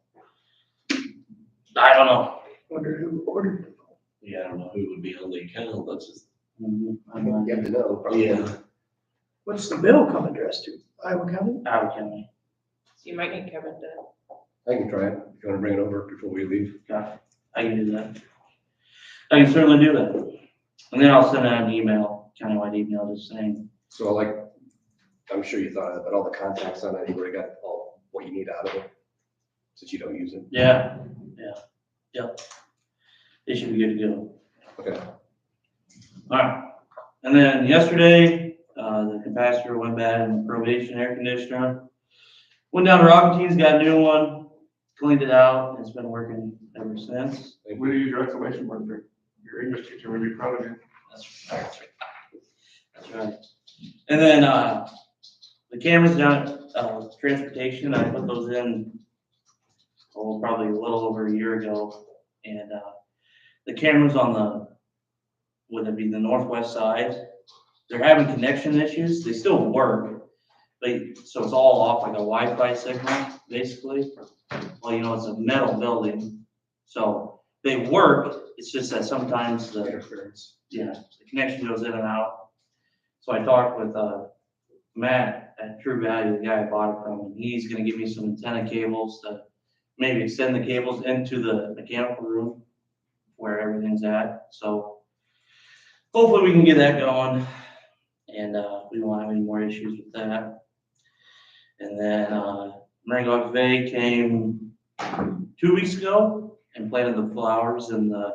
I don't know. Wonder who ordered it. Yeah, I don't know who would be on the account, that's just. I'm not, You have to know. probably. Yeah. What's the bill come addressed to? Iowa County? Howard County. So you might need Kevin to. I can try it, if you wanna bring it over before we leave. I can do that. I can certainly do that. And then I'll send out an email, countywide email, just saying, So I'm sure you thought of it, but all the contacts on it, you already got all what you need out of it, since you don't use it. yeah. Yep. It should be good to go. Okay. Alright, and then yesterday, the capacitor went bad in the probation air conditioner. Went down to Rocket's, got a new one, cleaned it out, and it's been working ever since. We use your exclamation mark there. Your English teacher would be proud of you. That's right. That's right. And then, the cameras down at, transportation, I put those in, probably a little over a year ago. And, the cameras on the, would it be the northwest side? They're having connection issues. They still work. So it's all off like a Wi-Fi signal, basically. Well, you know, it's a metal building, so they work. It's just that sometimes the connection goes in and out. So I talked with, Matt at True Value, the guy I bought it from, and he's gonna give me some antenna cables to maybe extend the cables into the mechanical room where everything's at. So hopefully we can get that going, and we won't have any more issues with that. And then Marengo Vey came 2 weeks ago and planted the flowers in the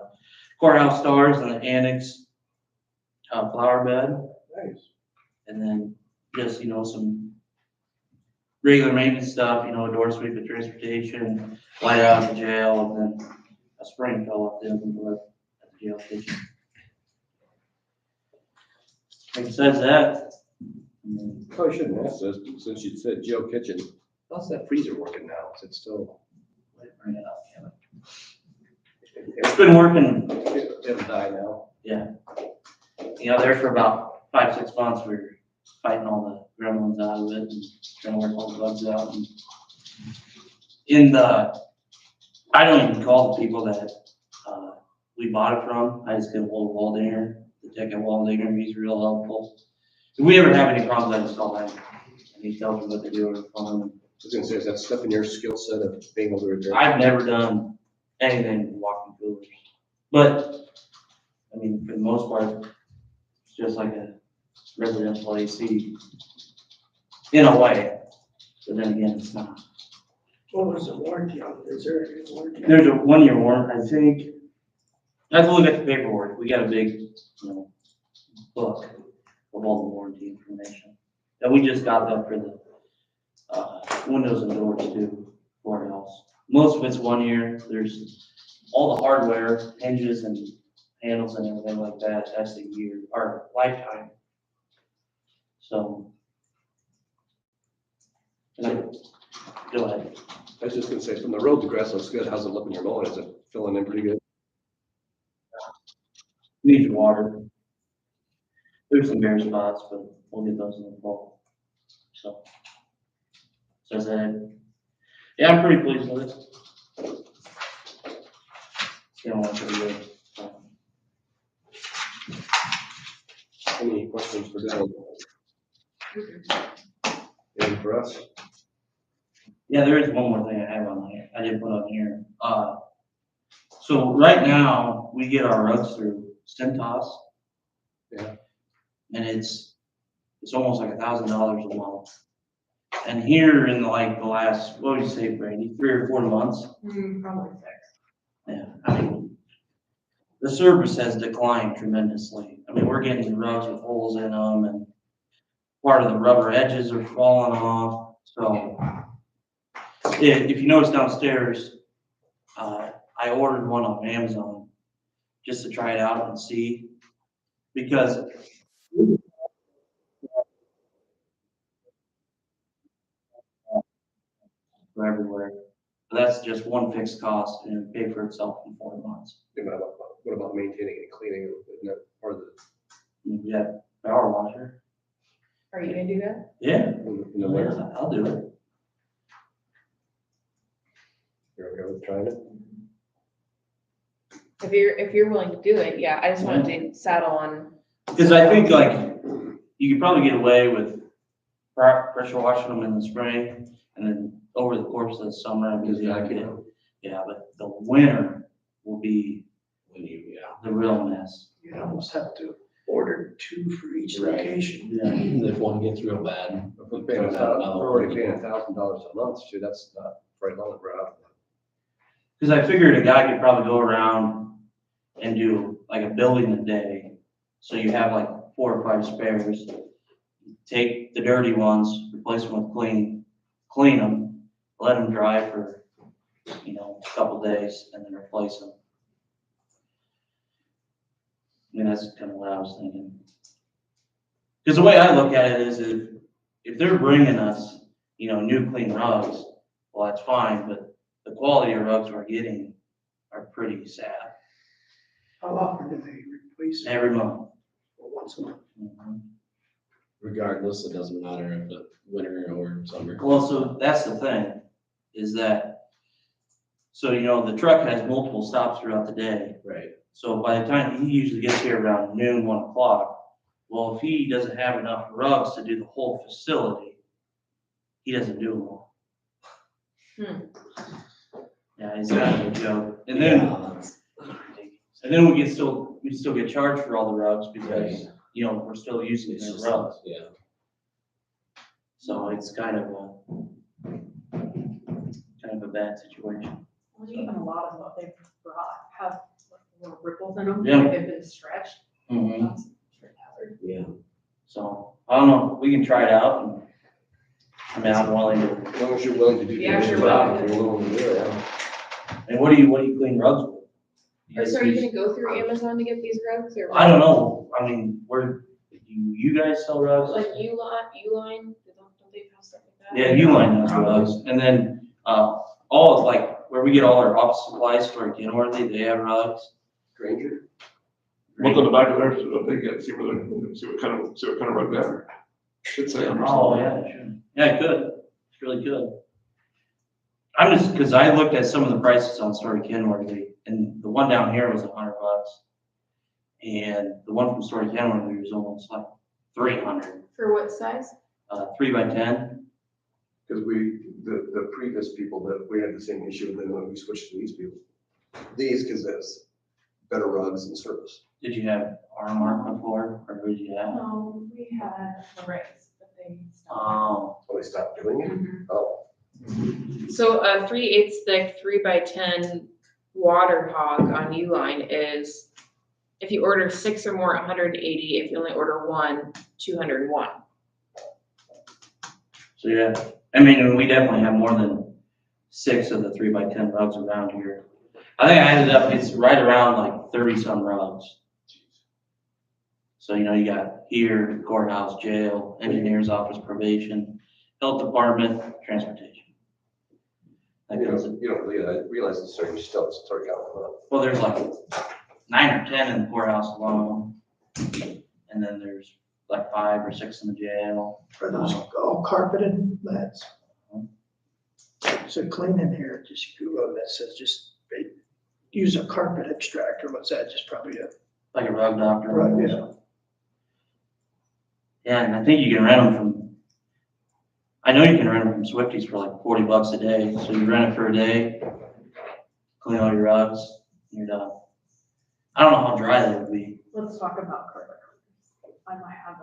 courthouse stars and the annex flower bed. Nice. And then just, you know, some regular maintenance stuff, you know, a door sweep at transportation, light out the jail, and then a spring fell off the oven door at the jail station. And besides that, Probably shouldn't ask this, since you said jail kitchen. How's that freezer working now? Is it still? bring it up, Kevin. It's been working, It'll die now. yeah. You know, there for about 5-6 months, we were fighting all the gremlins out of it and trying to work all the bugs out. And I don't even call the people that we bought it from. I just get a hold of Waldinger, the tech at Waldinger. He's real helpful. If we ever have any problems, I just call him, and he tells me what to do on the phone. I was gonna say, is that stuff in your skill set of being able to repair? I've never done anything with walking coolers, but I mean, for the most part, it's just like a residential AC in a way, but then again, it's not. What was the warranty on it? Is there a warranty? There's a 1-year warranty, I think. I have to look at the paperwork. We got a big, book of all the warranty information. And we just got that for the windows and doors too, for our house. Most of it's 1 year. There's all the hardware, hinges and handles and everything like that. That's a year or lifetime. So. Go ahead. I was just gonna say, from the road, the grass looks good. How's it looking your lawn? Is it filling in pretty good? Needs water. There's some bare spots, but we'll get those in the fall. So that, yeah, I'm pretty pleased with it. Yeah, I'm pretty good. Any questions for Dylan? And for us? Yeah, there is one more thing I have on here. I didn't put on here. So right now, we get our rugs through Centos. Yeah. And it's almost like $1,000 a month. And here in the last, what would you say, Brandy, 3 or 4 months? Probably 6. Yeah, I mean, the service has declined tremendously. I mean, we're getting rugs with holes in them and part of the rubber edges are falling off. So if you notice downstairs, I ordered one on Amazon just to try it out and see. Because for everywhere, but that's just one fixed cost and it pay for itself in 4 months. What about maintaining and cleaning, isn't that part of You got power washer. Are you gonna do that? Yeah, in the winter? I'll do it. You're okay with trying it? If you're willing to do it, yeah, I just wanted to saddle on. Because I think like, you could probably get away with pressure washing them in the spring and then over the course of the summer. Just vacuum. Yeah, but the winter will be When you, yeah. the real mess. You'd almost have to order 2 for each Right. location. Yeah. If one gets real bad. If we're paying we're already paying $1,000 a month, too, that's not very long, we're out. Because I figured a guy could probably go around and do like a building a day. So you have like 4 or 5 spares. Take the dirty ones, replace them with clean them, let them dry for, a couple days and then replace them. I mean, that's kind of what I was thinking. Because the way I look at it is if they're bringing us, new clean rugs, well, that's fine, but the quality of rugs we're getting are pretty sad. How often do they replace it? Every month. Once a month. Mhm. Regardless, it doesn't matter if it's winter or summer. Well, so that's the thing, is that, the truck has multiple stops throughout the day. Right. So by the time he usually gets here around noon, 1 o'clock, well, if he doesn't have enough rugs to do the whole facility, he doesn't do them all. Yeah, it's kind of a joke. And then, we still get charged for all the rugs because, we're still using It's their just, rugs. yeah. So it's kind of a bad situation. Well, even a lot of what they've brought have like little ripples in them, Yeah. like they've been stretched. Mhm. That's a trip hazard. Yeah. So, I don't know, we can try it out. I'm willing to. As long as you're willing to do the Yeah, extra sure. job, if you're willing to do it. And what do you clean rugs with? You Or guys so are you use- gonna go through Amazon to get these rugs or? I don't know, I mean, where, you guys sell rugs? Like Uline, don't they have stuff like that? Yeah, Uline does rugs, and then, all of like, where we get all our office supplies for Kenworthy, they have rugs. Granger? Look on the back of there, so they get, see what kind of rug they are. Should say on there. Oh, yeah, sure. Yeah, it could, it really could. I'm just, cause I looked at some of the prices on Story Kenworthy, and the one down here was $100. And the one from Story Kenworthy was almost like 300, For what size? 3x10. Because the previous people that, we had the same issue, and then when we switched to these people. These, because it's better rugs and service. Did you have Armor before, or who did you have? No, we had the race, but they stopped. Oh, Oh, they stopped doing it? Mhm. Oh, So a 3/8 thick 3x10 water hog on Uline is, if you order 6 or more, 180. If you only order 1, 201. so yeah, I mean, we definitely have more than 6 of the 3x10 rugs around here. I think I ended up, it's right around like 30 some rugs. So, you got here, courthouse, jail, engineer's office, probation, health department, transportation. That goes, you don't realize it's starting, still, it's starting out. well, there's like 9 or 10 in the courthouse alone. And then there's like 5 or 6 in the jail. Are those all carpeted mats? So clean in here, just Google that says just use a carpet extractor. What's that? Just probably a, Like a rug doctor. Rug, yeah. Yeah, and I think you can rent them from, I know you can rent them from Swifties for like $40 a day. So you rent it for a day, clean all your rugs, and you're done. I don't know how dry they would be. Let's talk about carpet. I might have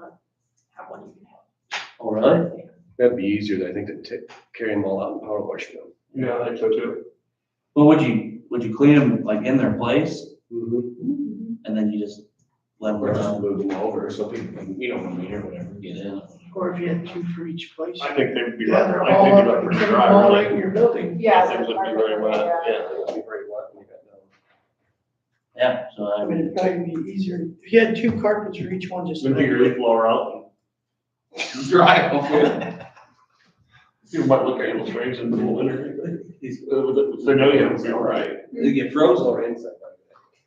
one you can have. Oh, really? That'd be easier, I think, to carry them all out and power wash them. Yeah, I think so too. Well, would you clean them like in their place Mm-hmm. and then you just let them Or just run? move them over so people can, when we or whatever, get in. or if you had 2 for each place. I think they'd be, Yeah, they're I all think they'd up, be pretty put them dry, all right in really. your building. Yeah. Things would be very wet, yeah. It would be very wet when you got done. Yeah, so I mean, it'd probably be easier, if you had 2 carpets for each one, just. we figure the floor out. Dry, okay. You might look at it strange in the middle of winter. They know you, it'll be all right. They get frozen. Or inside.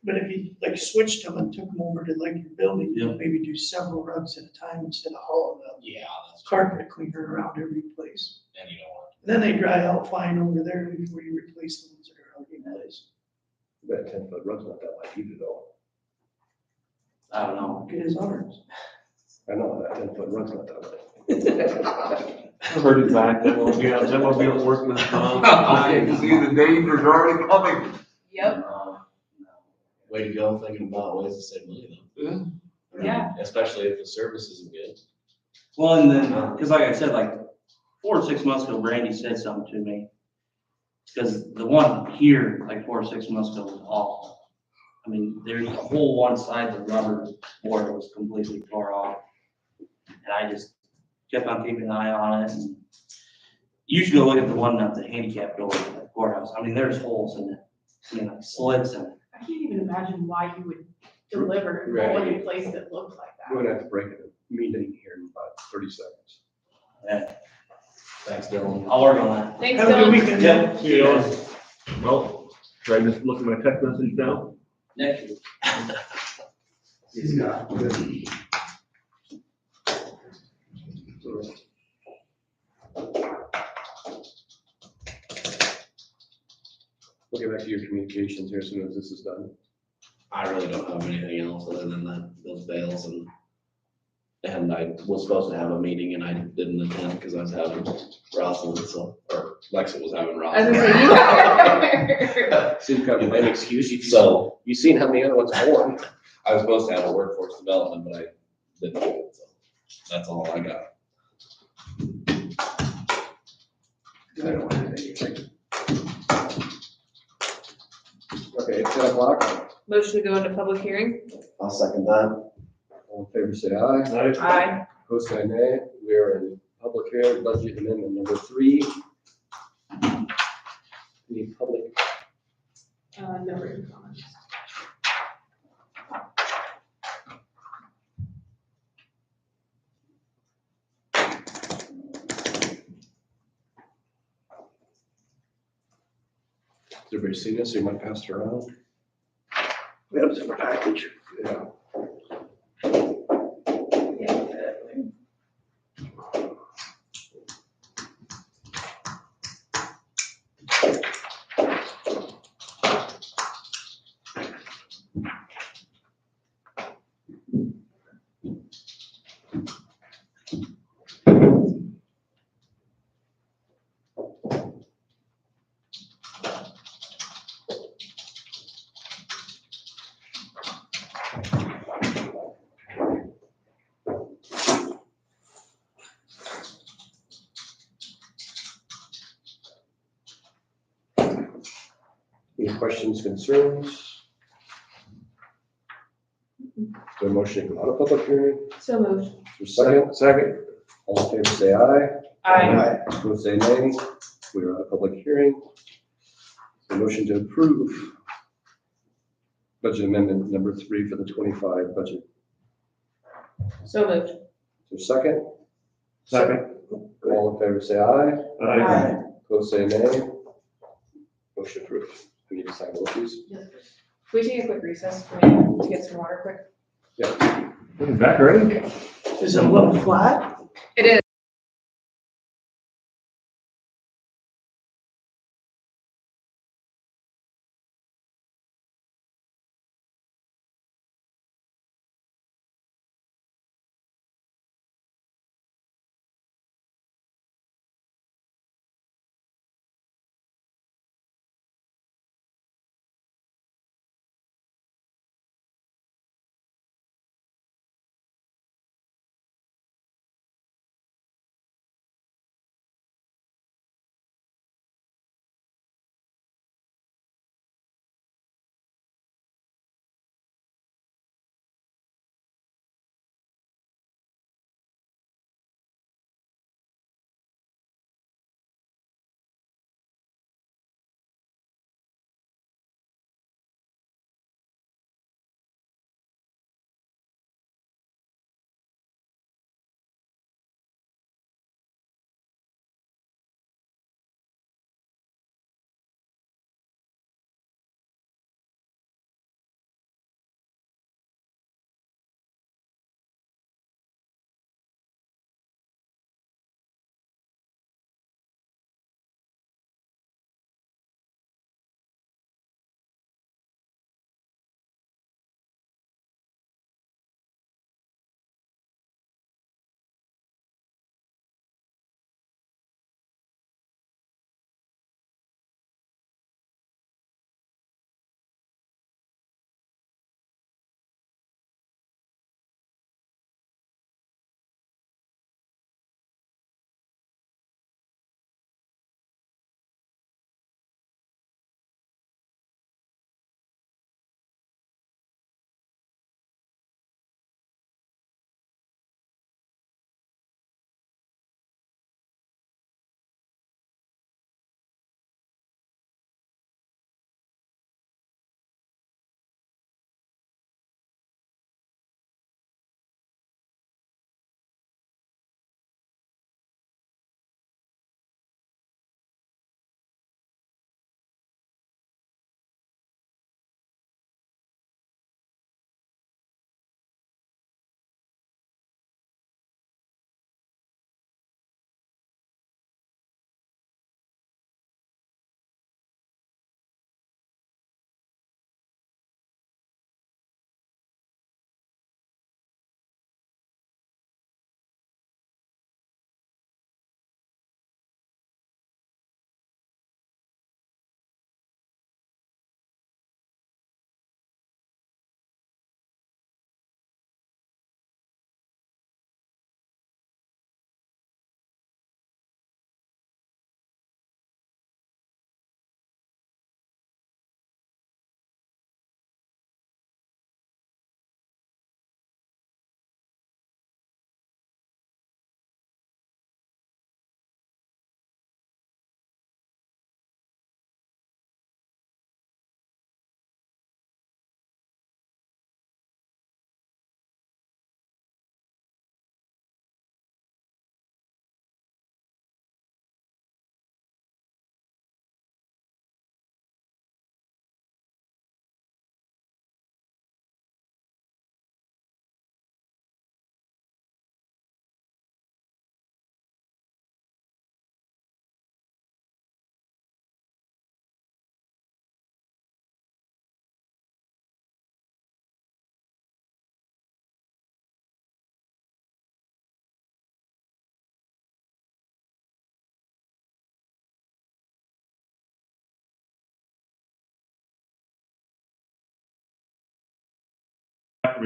But if you like switched them and took them over to like your building, Yeah. maybe do several rugs at a time instead of hauling the Yeah, that's carpet cleaner around every place. and you don't want. And then they dry out fine over there before you replace the ones that are already in place. That 10-foot rug's not that light either though. I don't know. Get his arms. I know that 10-foot rug's not that light. I heard it back, then we'll be working this month. I can see the danger's already coming. Yep, No. Way to go, thinking about ways to save money though. Yeah. Especially if the service isn't good. Well, and then, cause like I said, like 4 or 6 months ago, Brandy said something to me. Cause the one here, like 4 or 6 months ago was awful. I mean, there's a whole one side, the rubber board was completely tore off. And I just kept on keeping an eye on it. And you should go look at the one at the handicap door at the courthouse. I mean, there's holes in it, I mean, like slits in it. I can't even imagine why you would deliver and Right. go in a place that looked like We're that. gonna have to break a meeting here in about 30 seconds. Yeah, Thanks, Dylan. I'll work on that. thanks, Have a good Dylan. weekend. Yeah. See you guys. Well, should I just look at my text message now? Next week. We'll get back to your communications here as soon as this is done. I really don't have anything else other than that, those bales and I was supposed to have a meeting and I didn't attend because I was having Rosalind, so, or Lexa was having I was gonna Rosalind. say, you got Seems kind of an excuse. So, You've seen how many other ones formed. I was supposed to have a workforce development, but I didn't, do it, so that's all I got. I don't have anything. Okay, 10 o'clock. Motion to go into public hearing? I'll second that. All in favor, say aye. Aye. Opposed, say nay. We are in public hearing, budget amendment number 3. Any public, No written comments. has everybody seen this? You might pass it around. That was in the package. Yeah. Any questions, concerns? Is there a motion to go out of public hearing? So moved. Is there a second? Second. All in favor, say aye. Aye. Opposed, say nay. We are out of public hearing. The motion to approve budget amendment number 3 for the 25 budget. So moved. Is there a second? Second. All in favor, say aye. Aye. Opposed, say nay. Motion approved. We need to sign both these. Can we take a quick recess? Can we get some water quick? Yeah. Back already? Is it a little flat? It is.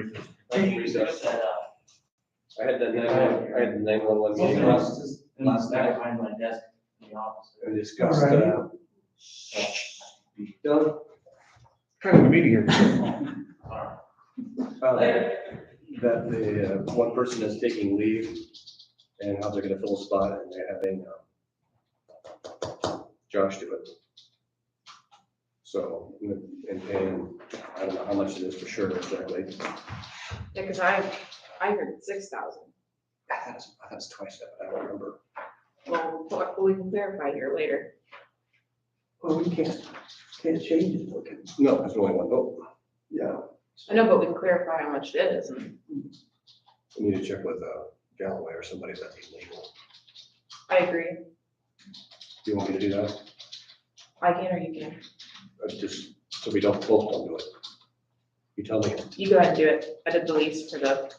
recess. Recess. I had the 911 meeting Last last night behind my desk in the office. and discussed, Alright. Dylan, Kind of a meeting here. that the one person is taking leave and how they're gonna fill a spot and they're having Josh do it. So, and paying, I don't know how much it is for sure exactly. Yeah, cause I heard 6,000. I thought it was twice that, but I don't remember. Well, we can clarify here later. Well, we can't change it, okay? No, there's only one vote. Yeah. I know, but we can clarify how much it is. And We need to check with Galloway or somebody that's legal. I agree. Do you want me to do that? I can or you can. Just so we both don't do it. You tell me. You go ahead and do it. I did the lease for the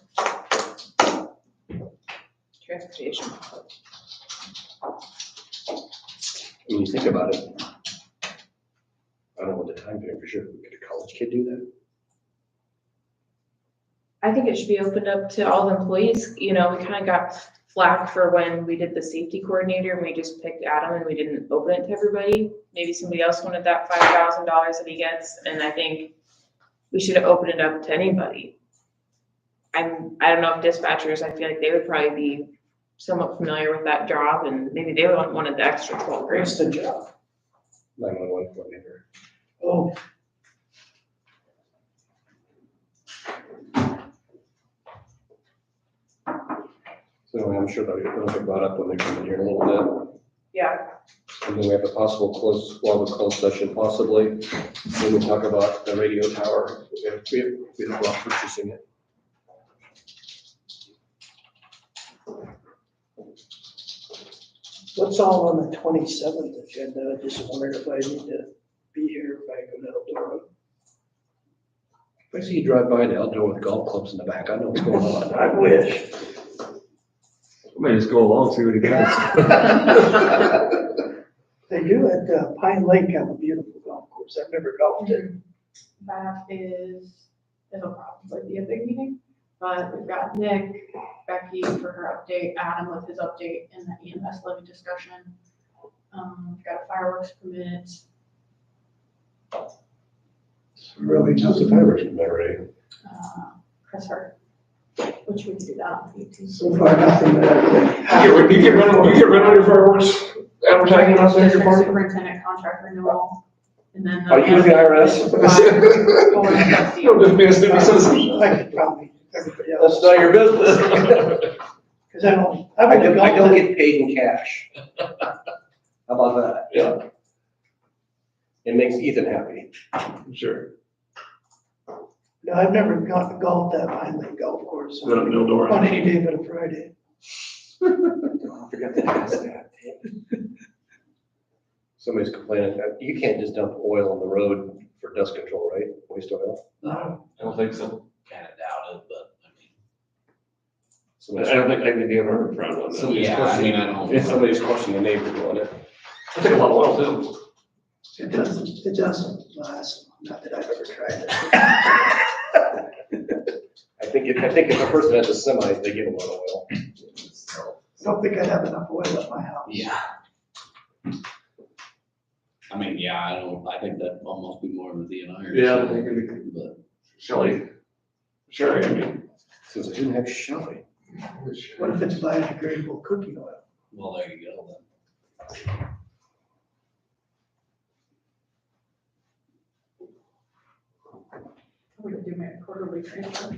transportation. When you think about it, I don't know what the time frame for sure. Could a college kid do that? I think it should be opened up to all the employees. You know, we kind of got flack for when we did the safety coordinator and we just picked Adam and we didn't open it to everybody. Maybe somebody else wanted that $5,000 that he gets, and I think we should open it up to anybody. I don't know if dispatchers, I feel like they would probably be somewhat familiar with that job and maybe they would wanted the extra 12 grand. What's the job? 911 coordinator. Oh, So I'm sure that'll get brought up when they come in here in a little Yeah, bit. And then we have a possible closed session possibly. Then we talk about the radio tower. We have about purchasing it. what's all on the 27th agenda? I just wondered if I need to be here, if I go to Eldora. If I see you drive by the Eldora with golf clubs in the back, I know what's going on. I wish. Might just go along, see what he does. They do at Pine Lake have a beautiful golf course. I've never golfed it. That it'll probably be a big meeting, but we've got Nick, Becky for her update, Adam with his update, and the EMS levy discussion. We've got a fireworks permit, Really How's the nothing. fireworks already? Chris Hart, which we can do that on the 18th. So far, nothing that I You get rid of your fireworks advertising on there, your District part? superintendent contract renewal, and then. Are you the IRS? Don't just be a stupid citizen. I could probably, everybody That's else, not your business. because I've only golfed it. get paid in cash. How about that? Yeah, It makes Ethan happy. sure. No, I've never golfed that Pine Lake golf course Put up no door. on any day but a Friday. I forgot to ask that. Somebody's complaining, you can't just dump oil on the road for dust control, right? Waste oil? No, I don't think so. Kinda doubt it, but I mean. I don't think the DNR frowned on that. Somebody's Yeah, I mean, I questioning, don't. somebody's questioning the neighbor doing it. I take a lot of oil too. It doesn't last, not that I've ever tried it. I think if a person has a semi, they give a lot of oil. Don't think I have enough oil at my house. Yeah. I mean, yeah, I think that'd almost be more of a DNI. Yeah, I think it'd be But Shelley. Sherry, I mean. Since I didn't have Shelley. What if it's biodegradable cooking oil? well, there you go then. We're gonna do my quarterly transfer.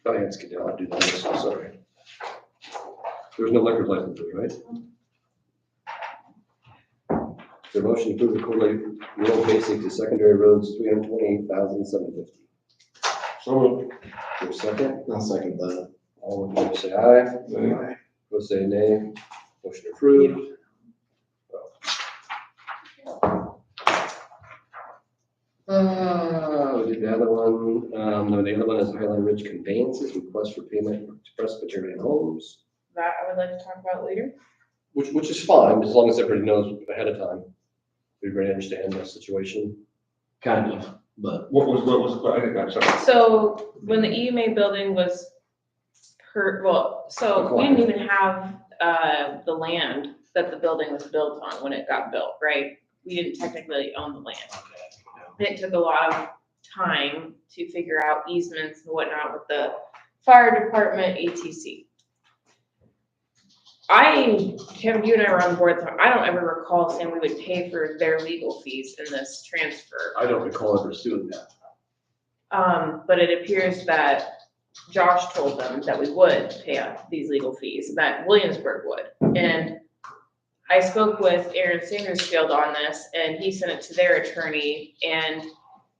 Oh, yeah, let's get down and do this, I'm sorry. There's no liquor licenses, right? The motion to approve the quarterly rural basic to secondary roads, $328,750. So moved. For a second, I'll second that. all in favor say aye. Opposed say nay. Motion approved. We did the other one, no, the other one is Highland Ridge Conveyances, request for payment to Presbyterian Homes, that I would like to talk about later. which is fine, as long as everybody knows ahead of time. Everybody understand the situation. Kind of. but What was, I think, I'm sorry. So when the EMA building was so we didn't even have, the land that the building was built on when it got built, right? We didn't technically own the land. It took a lot of time to figure out easements and whatnot with the fire department, etc. Kevin, you and I were on board, so I don't ever recall saying we would pay for their legal fees in this transfer. I don't recall ever doing that. But it appears that Josh told them that we would pay these legal fees, that Williamsburg would. And I spoke with Aaron Sandersfield on this, and he sent it to their attorney, and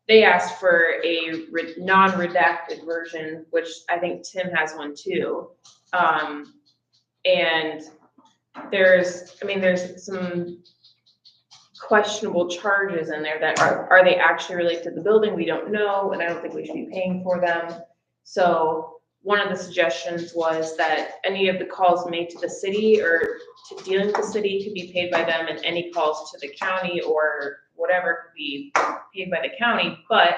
they asked for a non-redacted version, which I think Tim has one too. And there's some questionable charges in there that are they actually related to the building? We don't know, and I don't think we should be paying for them. So one of the suggestions was that any of the calls made to the city or to dealing with the city could be paid by them, and any calls to the county or whatever could be paid by the county, but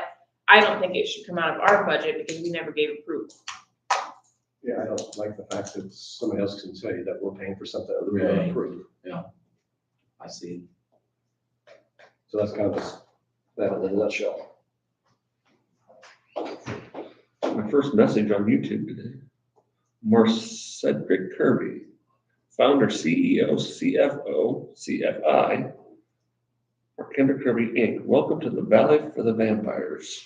I don't think it should come out of our budget because we never gave approval. Yeah, I don't like the fact that somebody else can say that we're paying for something that we don't approve. I see. So that's kind of that in a nutshell. My first message on YouTube today. Cedric Kirby, founder, CEO, CFO, CFI for Kinder Kirby Inc. Welcome to the Valley for the Vampires.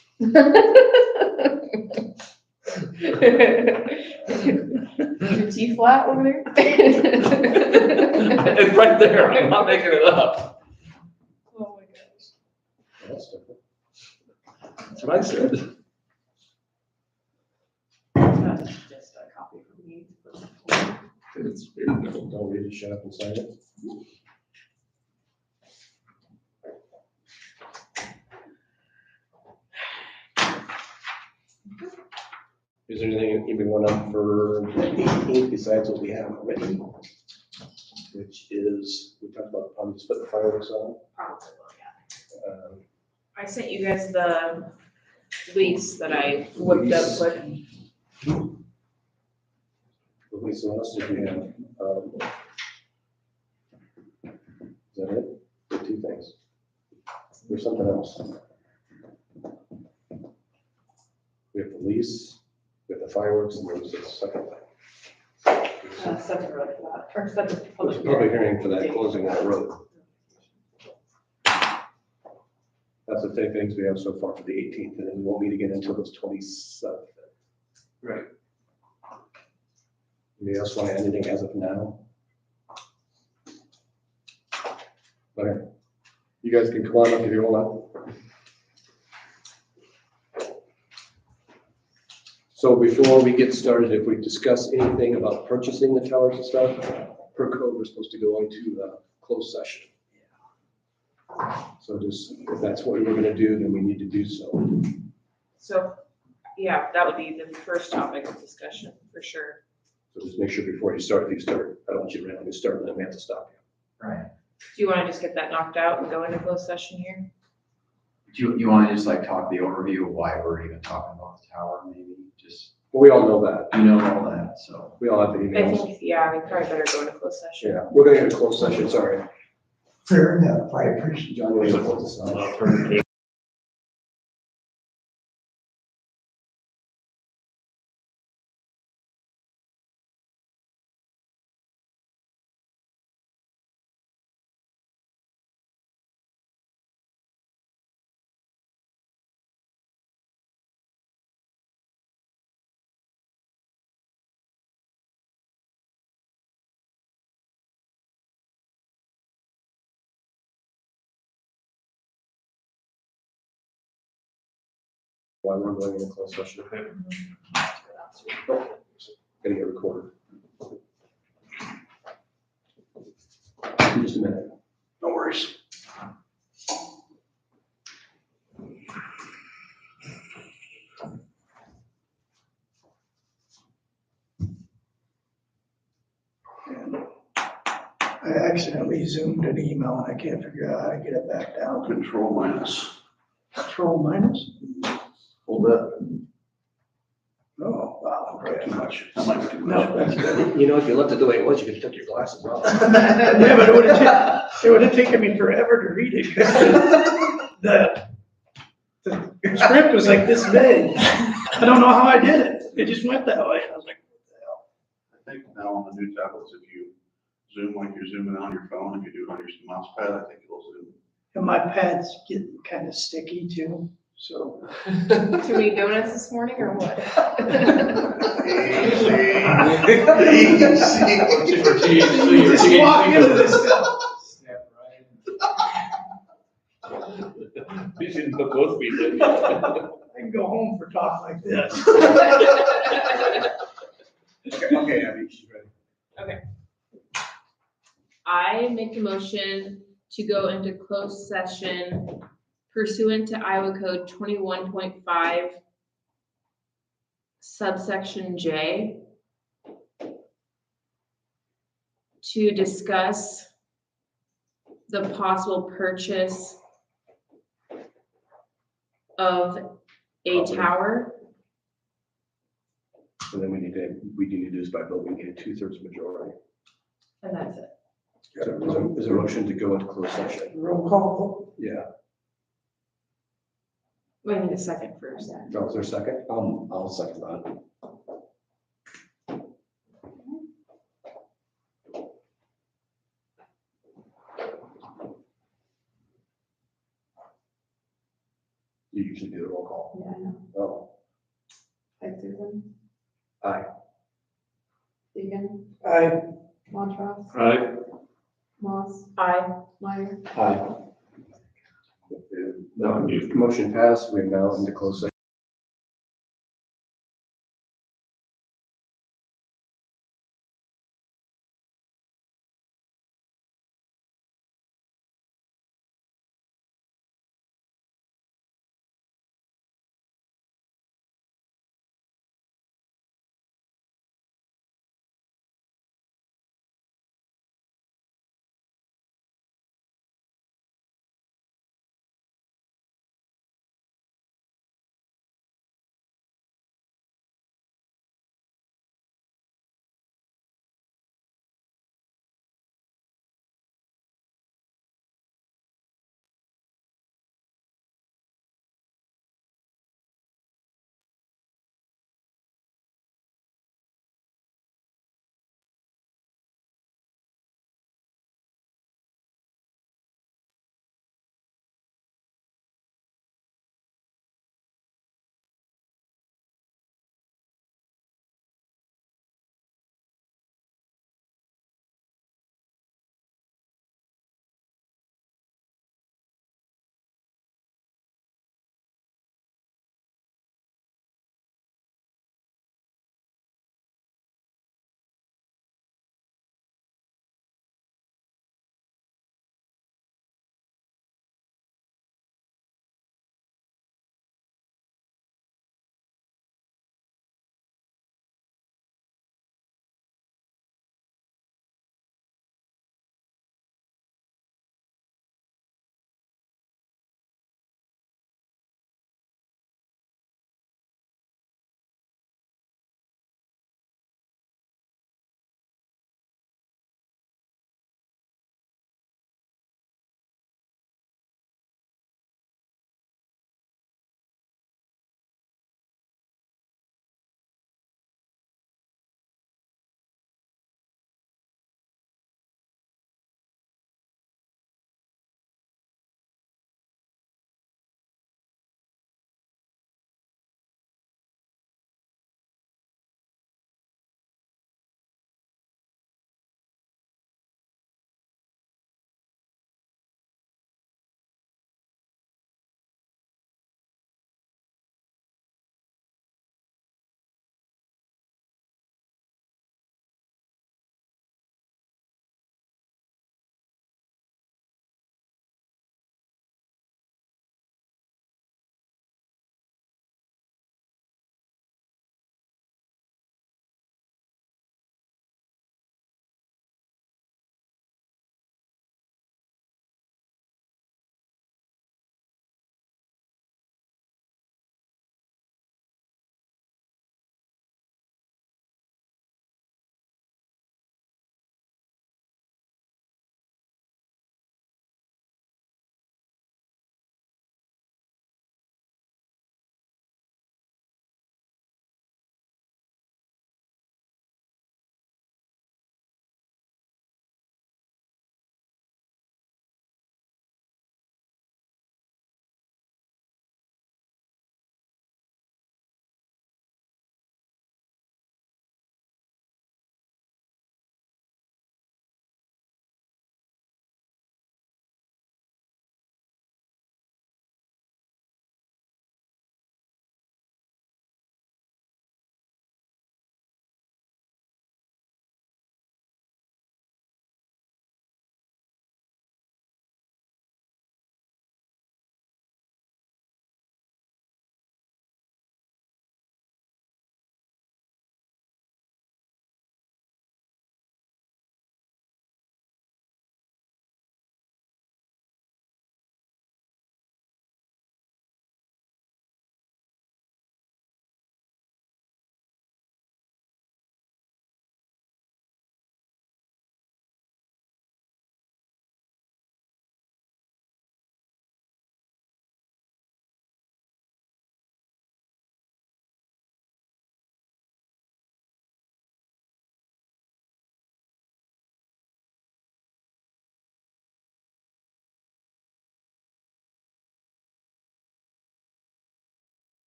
T flat over there? It's right there. I'm not making it up. Oh my gosh. That's different. That's what I said. That's just a copy from me. It's, Don't read it, shut up and sign it. Is there anything you want up for the 18th besides what we have already? Which is, we talked about, just put the fireworks on. Probably will, yeah. Um, I sent you guys the lease that I whipped up with. Lisa, what else did we have? Is that it? The two things? There's something else. We have the lease, we have the fireworks, and there's a second thing. Second road for that, or second There's public a public hearing. hearing for that closing that road. That's the same things we have so far for the 18th, and then we won't meet again until the 27th. right. Anybody else want to add anything as of now? Okay. You guys can come on up if you want. So before we get started, if we discuss anything about purchasing the towers and stuff, per code, we're supposed to go into a closed session. So just, if that's what we were gonna do, then we need to do so. So, yeah, that would be the first topic of discussion, for sure. So just make sure before you start, I don't want you to randomly start and then we have to stop you. Right. Do you wanna just get that knocked out and go into closed session here? Do you want to just like talk the overview of why we're even talking about the tower, maybe? Just, Well, we all know that. you know all that, so. We all have the I emails. think, yeah, we probably better go into closed session. Yeah, we're gonna get a closed session, sorry. Fair enough, I appreciate John, you want to close this out? Why we're going into closed session. Oh, Gonna get recorded. Just a minute. No worries. I accidentally zoomed an email and I can't figure out how to get it back down. Control minus. Control minus? Hold up. Oh, wow, okay. Too much. That might be too No, much. that's good. You know, if you left it the way it was, you could have took your glasses off. Yeah, but it would have taken me forever to read it. The script was like this big. I don't know how I did it. It just went that way. I was like, I think now on the new tablets, if you zoom like you're zooming on your phone, if you do it on your mouse pad, I think it'll zoom. and my pad's getting kind of sticky too, so. Too many donuts this morning or what? Just walk into this stuff. You shouldn't put both feet in. I can go home for talk like this. Okay, Abby, she's ready. I make a motion to go into closed session pursuant to Iowa Code 21.5 subsection J to discuss the possible purchase of a tower. And then we do need to do this by vote, we get a 2/3 majority. And that's it. So is there a motion to go into closed session? Roll call. Yeah. We need a second first. No, is there a second? I'll second that. You usually do the roll call. Yeah, I know. Oh, Hi, Susan. aye. Deegan, Aye. Montrose, Right. Moss, Aye. Meyer. Aye. No, motion passed, we're now into closed session.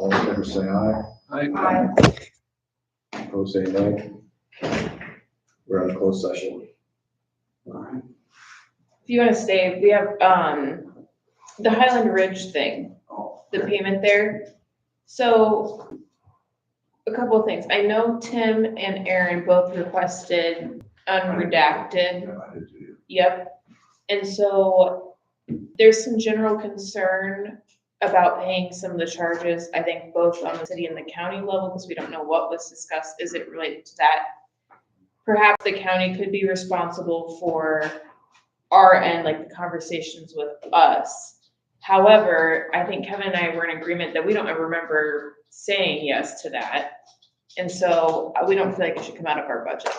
All in favor, say aye. Opposed, say no. We're on closed session. If you wanna stay, we have, the Highland Ridge thing, the payment there. So, a couple of things. I know Tim and Aaron both requested unredacted. Yeah, I did too. Yep. And so there's some general concern about paying some of the charges, I think both on the city and the county level, because we don't know what was discussed. Is it related to that? Perhaps the county could be responsible for our end, like the conversations with us. However, I think Kevin and I were in agreement that we don't ever remember saying yes to that. And so we don't feel like it should come out of our budget.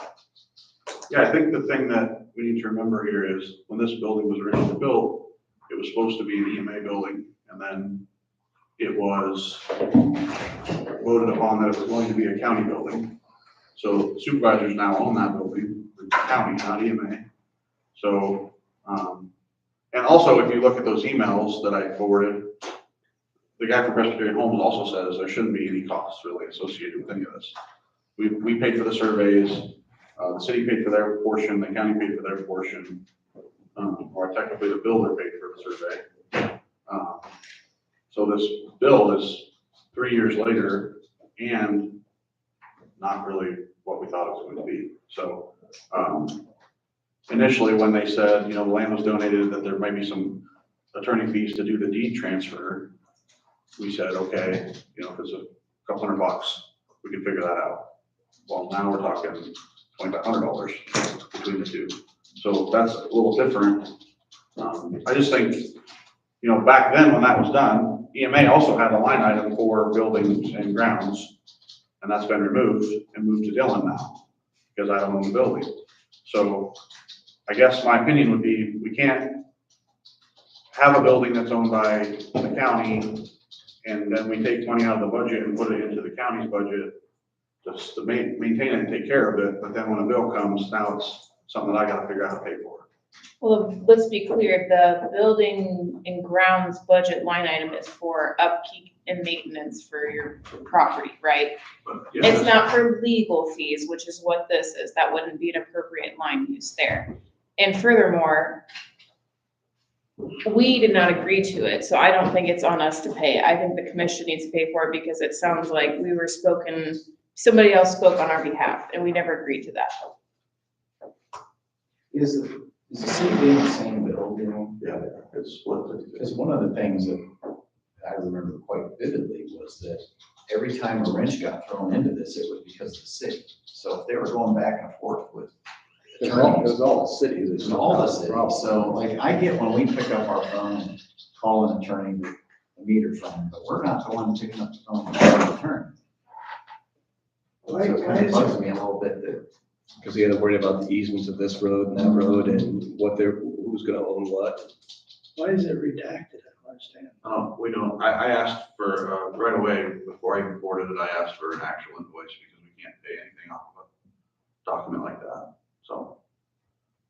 Yeah, I think the thing that we need to remember here is when this building was originally built, it was supposed to be an EMA building, and then it was voted upon that it was going to be a county building. So supervisors now own that building, the county, not EMA. So, and also if you look at those emails that I forwarded, the guy from Presbyterian Homes also says there shouldn't be any costs really associated with any of this. We paid for the surveys. The city paid for their portion, the county paid for their portion, or technically the builder paid for the survey. So this bill is 3 years later and not really what we thought it was going to be. So initially when they said, the land was donated, that there might be some attorney fees to do the deed transfer, we said, okay, if it's a couple $100, we can figure that out. Well, now we're talking $2,500 between the two. So that's a little different. I just think, back then when that was done, EMA also had a line item for buildings and grounds, and that's been removed and moved to Dylan now, because I don't own the building. So I guess my opinion would be, we can't have a building that's owned by the county, and then we take money out of the budget and put it into the county's budget just to maintain it and take care of it, but then when a bill comes, now it's something that I gotta figure out how to pay for. Well, let's be clear, the building and grounds budget line item is for upkeep and maintenance for your property, right? But, yeah, It's not for legal fees, which is what this is. That wouldn't be an appropriate line use there. And furthermore, we did not agree to it, so I don't think it's on us to pay. I think the commission needs to pay for it because it sounds like somebody else spoke on our behalf and we never agreed to that. Is the city being the same building? Yeah, it's split. Because one of the things that I remember quite vividly was that every time a wrench got thrown into this, it was because of the city. So if they were going back and forth with It was all the cities. It's all the cities. So like I get when we pick up our phone and call an attorney with a meter phone, but we're not the one picking up the phone and calling an attorney. So it kind of bugs me a little bit that. Because you had to worry about the easements of this road and that road and who's gonna own what. Why is it redacted? I don't understand. We don't, I asked for, right away, before I even forwarded it, I asked for an actual invoice because we can't pay anything off of a document like that, so.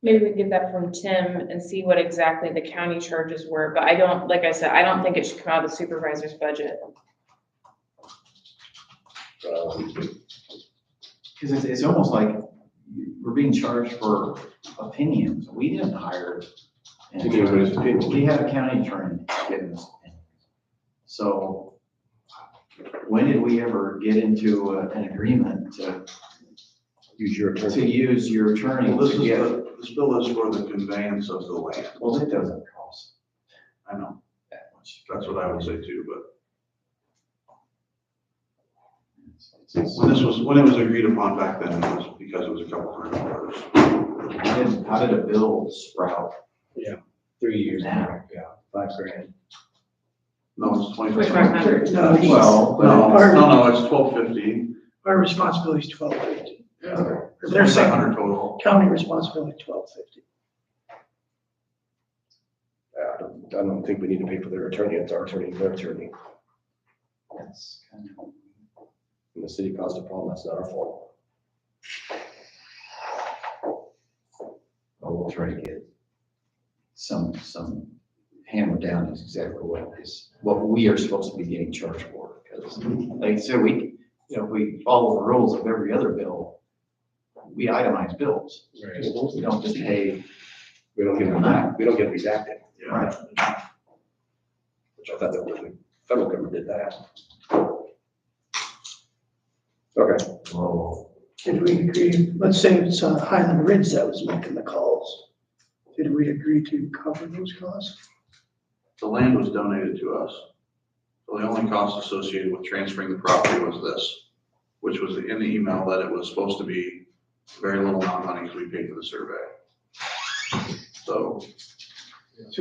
Maybe we can get that from Tim and see what exactly the county charges were, but like I said, I don't think it should come out of the supervisor's budget. Because it's almost like we're being charged for opinions. We didn't hire. To give us opinions. We had a county attorney giving us opinions. So when did we ever get into an agreement to Use your attorney. use your attorney Well, to get? this bill is for the conveyance of the land. Well, it doesn't cost I know, that much. that's what I would say too, but It's- when it was agreed upon back then, it was because it was a couple $100. How did a bill sprout? 3 years now, yeah, $5,000. No, it's 2,500. No, Well, No, it's 1,250. our responsibility is $1,250. Yeah. They're saying 2,500 total. county responsibility, $1,250. I don't think we need to pay for their attorney, it's our attorney, their attorney. that's kind of. And the city caused a problem, that's not our fault. We'll try to get some hammered down is exactly what we are supposed to be getting charged for, because services. Like I said, we follow the rules of every other bill. We itemize bills. We don't just pay. We don't get redacted. Right. Which I thought that the federal government did that. Okay. Did we agree, let's say it's Highland Ridge that was making the calls. Did we agree to cover those costs? The land was donated to us. So the only cost associated with transferring the property was this, which was in the email that it was supposed to be very little amount of money because we paid for the survey. So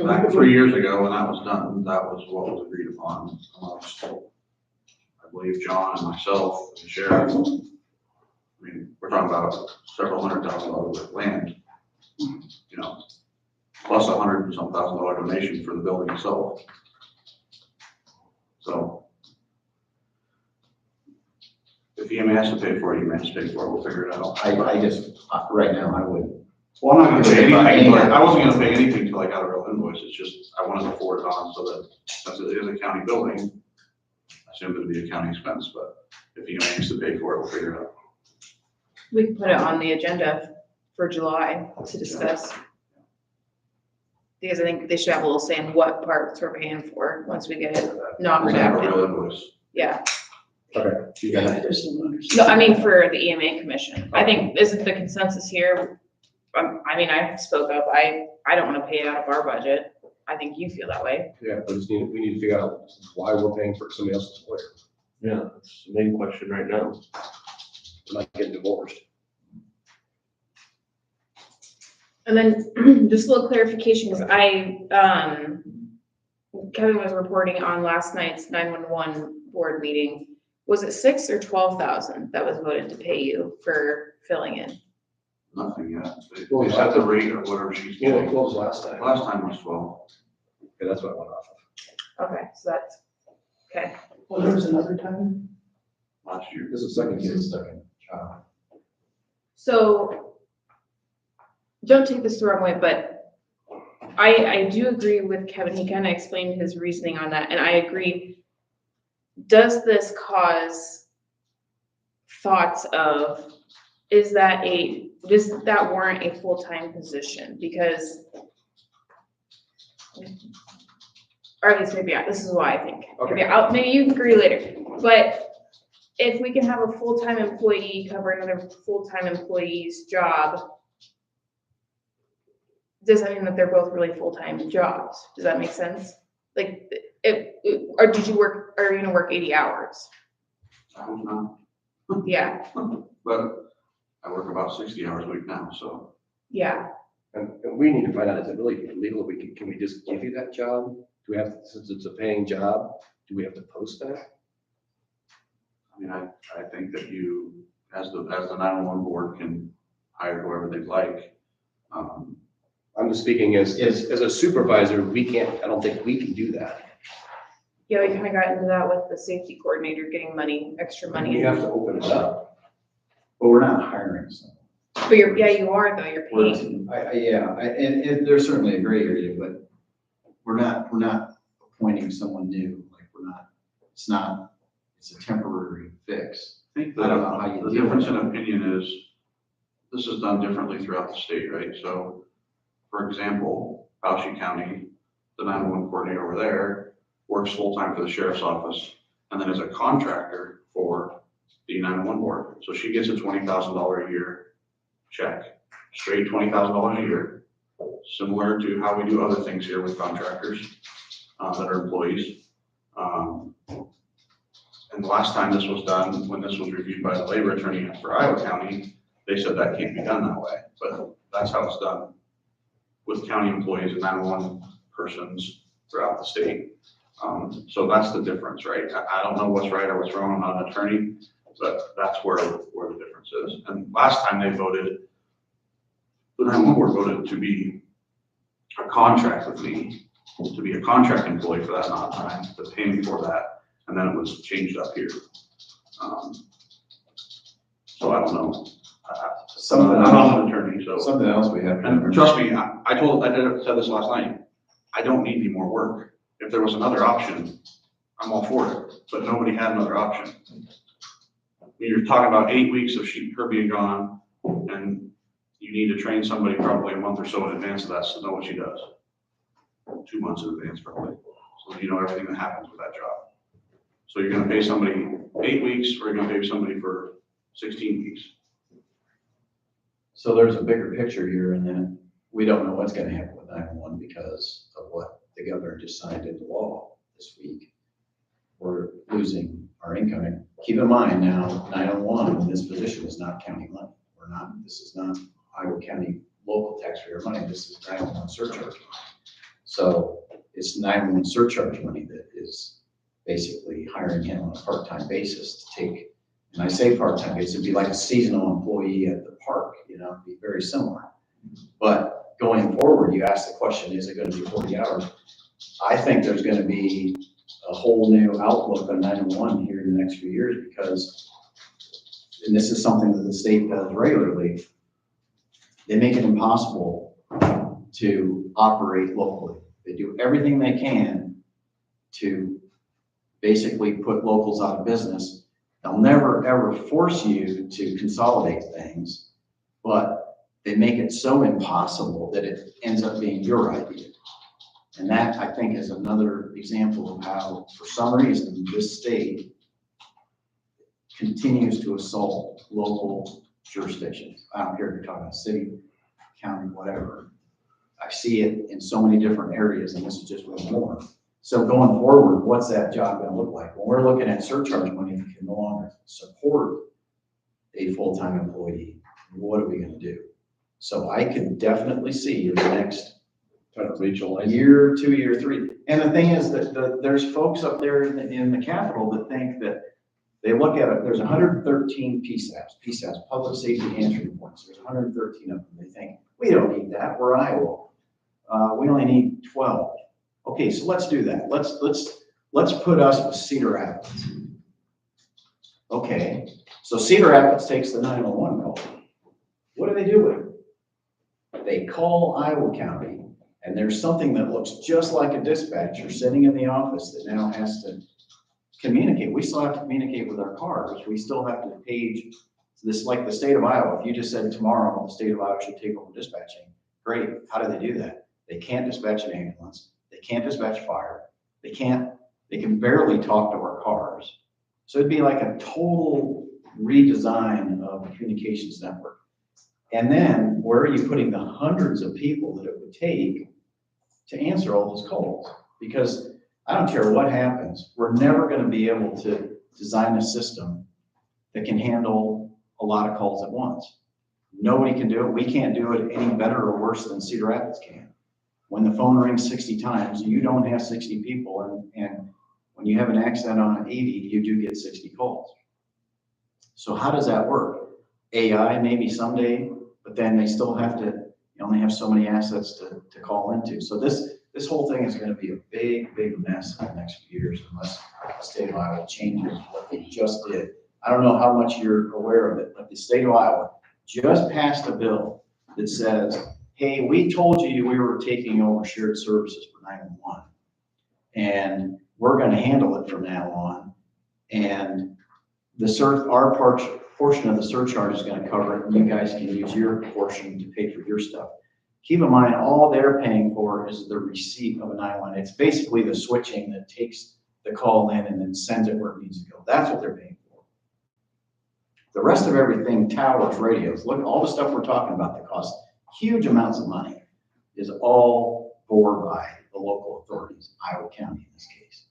back 3 years ago, when that was done, that was what was agreed upon amongst, I believe, John and myself and the sheriff. I mean, we're talking about several $100,000 of land, you know, plus $100 and some thousand donation for the building itself. So if EMA has to pay for it, EMA has to pay for it, we'll figure it out. I just, right now, I would. Well, I'm not gonna pay About anything, any- I wasn't gonna pay anything until I got a real invoice, it's just, I wanted to forward it on so that, since it is a county building, I assume it'd be a county expense, but if EMA needs to pay for it, we'll figure it out. We can put it on the agenda for July to discuss. Because I think they should have a little say in what parts we're paying for once we get it not We'll have a redacted. real invoice. Yeah, Okay. You got I it. just don't understand. no, I mean, for the EMA commission, I think, isn't the consensus here? I mean, I spoke up, I don't wanna pay it out of our budget, I think you feel that way. Yeah, we need to figure out why we're paying for somebody else's lawyer. Yeah, that's the main question right now. We're not getting divorced. And then just a little clarification, because Kevin was reporting on last night's 911 board meeting. Was it 6 or 12,000 that was voted to pay you for filling in? Nothing yet, Well, they set the rate or whatever she's You know, it doing. closed last time. Last time was 12. Okay, that's what I went off of. Okay, so that's, okay. Well, there was another time. Last year. This is second It's case. second. So, don't take this the wrong way, but I do agree with Kevin. He kind of explained his reasoning on that, and I agree. Does this cause thoughts of, does that warrant a full-time position? Because, or at least maybe, this is why I think. Maybe you can agree later, but if we can have a full-time employee cover another full-time employee's job, does that mean that they're both really full-time jobs? Does that make sense? Like, or are you gonna work 80 hours? I hope not, Yeah, but I work about 60 hours a week now, so. yeah. And we need to find out, is it really illegal? Can we just give you that job? Do we have, since it's a paying job, do we have to post that? I mean, I think that you, as the 911 board can hire whoever they'd like. I'm just speaking as a supervisor, I don't think we can do that. Yeah, we kind of got into that with the safety coordinator getting extra money. We have to open it up. But we're not hiring someone. But you are though, you're paying. And there's certainly a gray area, but we're not appointing someone new, like it's a temporary fix. I think I don't know how you the deal with difference in that. opinion is, this is done differently throughout the state, right? So, for example, Fauci County, the 911 coordinator over there works full-time for the sheriff's office and then is a contractor for the 911 board. So she gets a $20,000 a year check, straight $20,000 a year, similar to how we do other things here with contractors that are employees. And the last time this was done, when this was reviewed by the labor attorney for Iowa County, they said that can't be done that way, but that's how it's done with county employees and 911 persons throughout the state. So that's the difference, right? I don't know what's right or what's wrong, I'm not an attorney, but that's where the difference is. And last time they voted, the 911 board voted to be a contract with me, to be a contract employee for that amount of time, to pay me for that, and then it was changed up here. So I don't know. I'm not an attorney, so. Something else we have to And remember. trust me, I said this last night, I don't need any more work. If there was another option, I'm all for it, but nobody had another option. You're talking about 8 weeks of her being gone, and you need to train somebody probably a month or so in advance of that to know what she does. 2 months in advance probably, so you know everything that happens with that job. So you're gonna pay somebody 8 weeks, or you're gonna pay somebody for 16 weeks. So there's a bigger picture here, and then we don't know what's gonna happen with 911 because of what the governor just signed into law this week. We're losing our income. And keep in mind now, 911 in this position is not county money. This is not Iowa County local taxpayer money. This is 911 surcharge money. So it's 911 surcharge money that is basically hiring him on a part-time basis to take, and I say part-time basis, it'd be like a seasonal employee at the park, you know, it'd be very similar. But going forward, you ask the question, is it going to be 40 hours? I think there's going to be a whole new outlook on 911 here in the next few years because, and this is something that the state does regularly, they make it impossible to operate locally. They do everything they can to basically put locals out of business. They'll never ever force you to consolidate things, but they make it so impossible that it ends up being your idea. And that, I think, is another example of how, for some reason, this state continues to assault local jurisdictions. I don't care if you're talking city, county, whatever. I see it in so many different areas, and this is just one more. So going forward, what's that job going to look like? When we're looking at surcharge money, if you can no longer support a full-time employee, what are we going to do? So I could definitely see in the next year, 2 year, 3. And the thing is that there's folks up there in the Capitol that think that they look at it, there's 113 PSAPs, Public Safety Answering Points. There's 113 of them. They think, we don't need that, we're Iowa. We only need 12. Okay, so let's do that. Let's put us with Cedar Rapids. Okay, so Cedar Rapids takes the 911 call. What do they do with it? They call Iowa County, and there's something that looks just like a dispatcher sitting in the office that now has to communicate. We still have to communicate with our cars. We still have to page this, like the state of Iowa. If you just said tomorrow the state of Iowa should take over dispatching, great. How do they do that? They can't dispatch an ambulance. They can't dispatch fire. They can barely talk to our cars. So it'd be like a total redesign of the communications network. And then where are you putting the hundreds of people that it would take to answer all those calls? Because I don't care what happens, we're never going to be able to design a system that can handle a lot of calls at once. Nobody can do it. We can't do it any better or worse than Cedar Rapids can. When the phone rings 60 times, you don't have 60 people. And when you have an accident on 80, you do get 60 calls. So how does that work? AI maybe someday, but then they still have to, you only have so many assets to call into. So this whole thing is going to be a big, big mess in the next few years unless the state of Iowa changes what they just did. I don't know how much you're aware of it, but the state of Iowa just passed a bill that says, hey, we told you we were taking over shared services for 911, and we're going to handle it from now on. And our portion of the surcharge is going to cover it, and you guys can use your portion to pay for your stuff. Keep in mind, all they're paying for is the receipt of a 911. It's basically the switching that takes the call in and then sends it where it needs to go. That's what they're paying for. The rest of everything, towers, radios, look, all the stuff we're talking about that costs huge amounts of money is all borne by the local authorities, Iowa County in this case.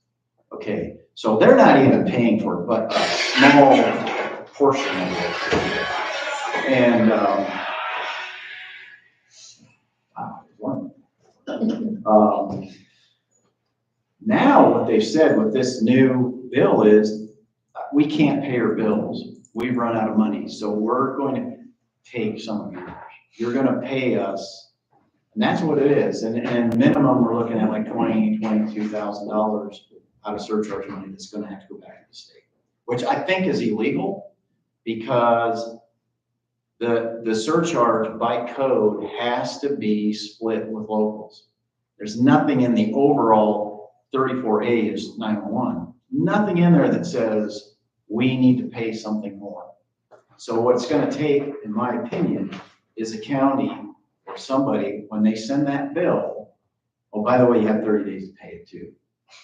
Okay, so they're not even paying for it, but a small portion of it. And now what they've said with this new bill is we can't pay our bills. We've run out of money, so we're going to take some of yours. You're going to pay us, and that's what it is. And minimum, we're looking at like $22,000 out of surcharge money that's going to have to go back to the state, which I think is illegal because the surcharge by code has to be split with locals. There's nothing in the overall 34A is 911 nothing in there that says we need to pay something more. So what's gonna take, in my opinion, is a county or somebody, when they send that bill, oh, by the way, you have 30 days to pay it too.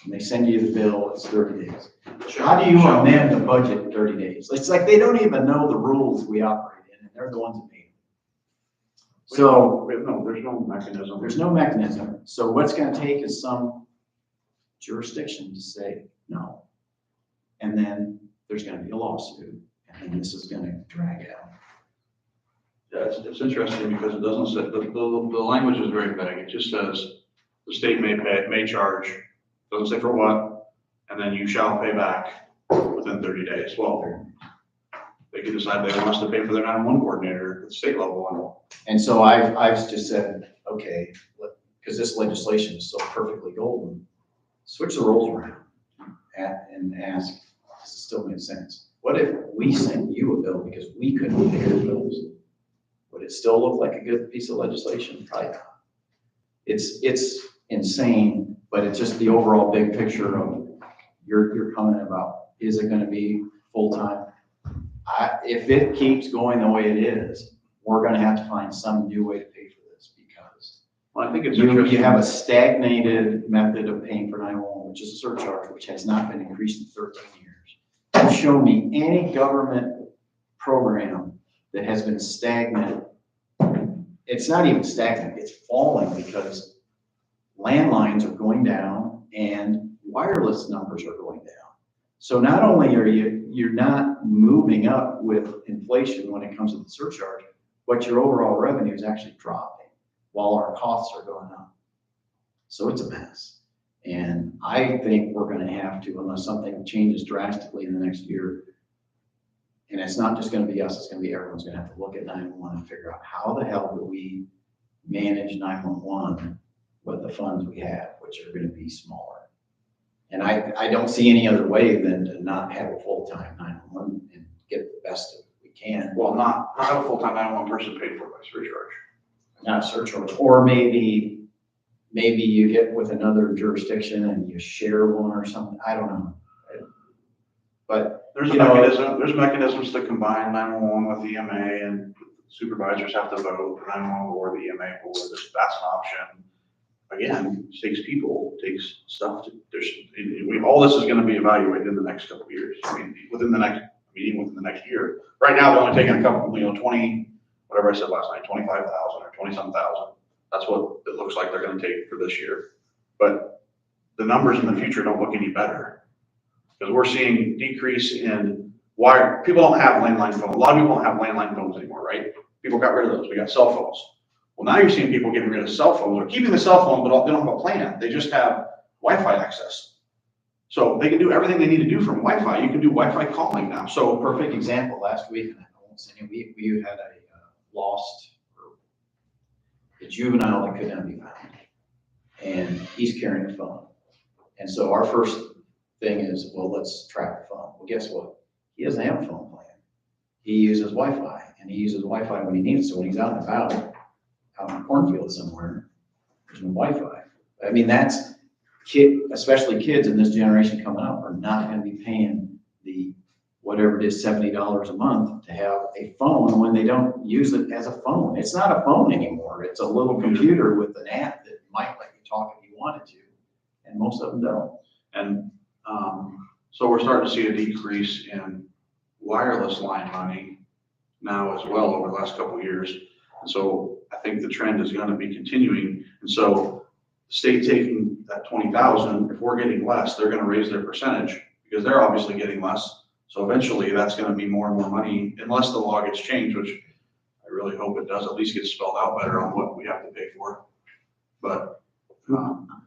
When they send you the bill, it's 30 days. How do you amend the budget in 30 days? It's like they don't even know the rules we operate in, and they're the ones that make them. So There's no mechanism. there's no mechanism. So what's gonna take is some jurisdiction to say no. And then there's gonna be a lawsuit, and then this is gonna drag out. Yeah, it's interesting because it doesn't say, the language is very vague. It just says the state may charge, doesn't say for what, and then you shall pay back within 30 days. Well, they can decide they want us to pay for their 911 coordinator at the state level. And so I've just said, okay, because this legislation is so perfectly golden, switch the roles around and ask, does it still make sense? What if we sent you a bill because we couldn't pay your bills? Would it still look like a good piece of legislation? Probably not. It's insane, but it's just the overall big picture of your comment about, is it gonna be full-time? If it keeps going the way it is, we're gonna have to find some new way to pay for this because Well, I think it's you interesting. have a stagnated method of paying for 911, which is a surcharge, which has not been increased in 13 years. Show me any government program that has been stagnant. It's not even stagnant, it's falling because landlines are going down and wireless numbers are going down. So not only are you're not moving up with inflation when it comes to the surcharge, but your overall revenue is actually dropping while our costs are going up. So it's a mess. And I think we're gonna have to, unless something changes drastically in the next year, and it's not just gonna be us, it's gonna be everyone's gonna have to look at 911 and figure out how the hell do we manage 911 with the funds we have, which are gonna be smaller. And I don't see any other way than to not have a full-time 911 and get the best that we can. Well, not a full-time 911 person paid for by surcharge. Not a surcharge, or maybe you get with another jurisdiction and you share one or something, I don't know. But There's a you know, mechanism, there's mechanisms to combine 911 with EMA, and supervisors have to vote, 911 or the EMA board, that's an option. Again, it takes people, takes stuff to, all this is gonna be evaluated in the next couple of years. I mean, within the next year. Right now, they're only taking a couple, 20, whatever I said last night, 25,000 or 20-some thousand. That's what it looks like they're gonna take for this year. But the numbers in the future don't look any better. Because we're seeing decrease in wire, people don't have landline phones. A lot of people don't have landline phones anymore, right? People got rid of those. We got cell phones. Well, now you're seeing people getting rid of cell phones, or keeping the cell phone, but they don't have a plan. They just have Wi-Fi access. So they can do everything they need to do from Wi-Fi. You can do Wi-Fi calling now. So perfect example, last week, and I won't say it, we had a lost, a juvenile that could not be found. And he's carrying a phone. And so our first thing is, well, let's track the phone. Well, guess what? He doesn't have a phone plan. He uses Wi-Fi, and he uses Wi-Fi when he needs it. So when he's out and about, out in a cornfield somewhere, there's no Wi-Fi. I mean, that's especially kids in this generation coming up are not gonna be paying the, whatever it is, $70 a month to have a phone when they don't use it as a phone. It's not a phone anymore. It's a little computer with an app that might let you talk if you wanted to, and most of them don't. And so we're starting to see a decrease in wireless line money now as well over the last couple of years. And so I think the trend is gonna be continuing. And so the state taking that 20,000, if we're getting less, they're gonna raise their percentage because they're obviously getting less. So eventually that's gonna be more and more money unless the law gets changed, which I really hope it does, at least get spelled out better on what we have to pay for. But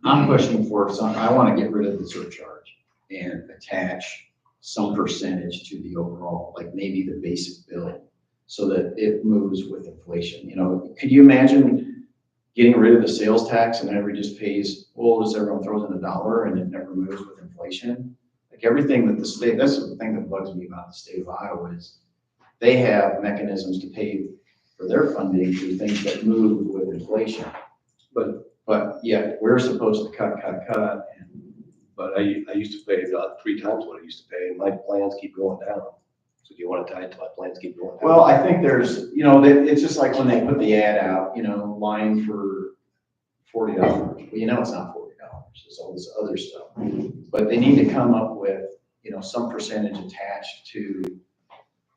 I'm pushing for some, I want to get rid of the surcharge and attach some percentage to the overall, like maybe the basic bill, so that it moves with inflation. You know, could you imagine getting rid of the sales tax and everybody just pays, well, just everyone throws in $1 and it never moves with inflation? Like everything that the state, that's the thing that bugs me about the state of Iowa is they have mechanisms to pay for their funding through things that move with inflation. But yet we're supposed to cut, and But I used to pay about 3 times what I used to pay, and my plans keep going down. So do you want to tie it to my plans keep going down? Well, I think there's, it's just like when they put the ad out, line for $40. Well, it's not $40, it's all this other stuff. But they need to come up with, some percentage attached to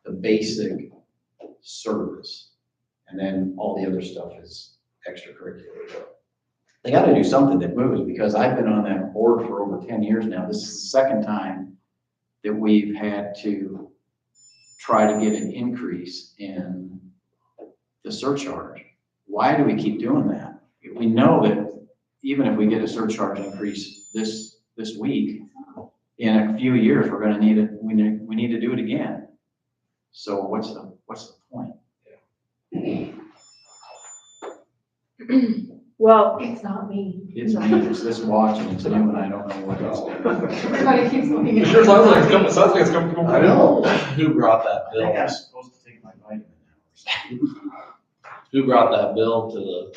the basic service. And then all the other stuff is extracurricular. They gotta do something that moves, because I've been on that board for over 10 years now. This is the second time that we've had to try to get an increase in the surcharge. Why do we keep doing that? We know that even if we get a surcharge increase this week, in a few years, we're gonna need it, we need to do it again. So what's the point? Well, It's not me. It's me, it's this watch, and it's new, and I don't know what it's doing. Everybody keeps looking at. It sure sounds like it's coming from. I know. Who brought that I think bill? I'm supposed to take my vitamin now. Who brought that bill to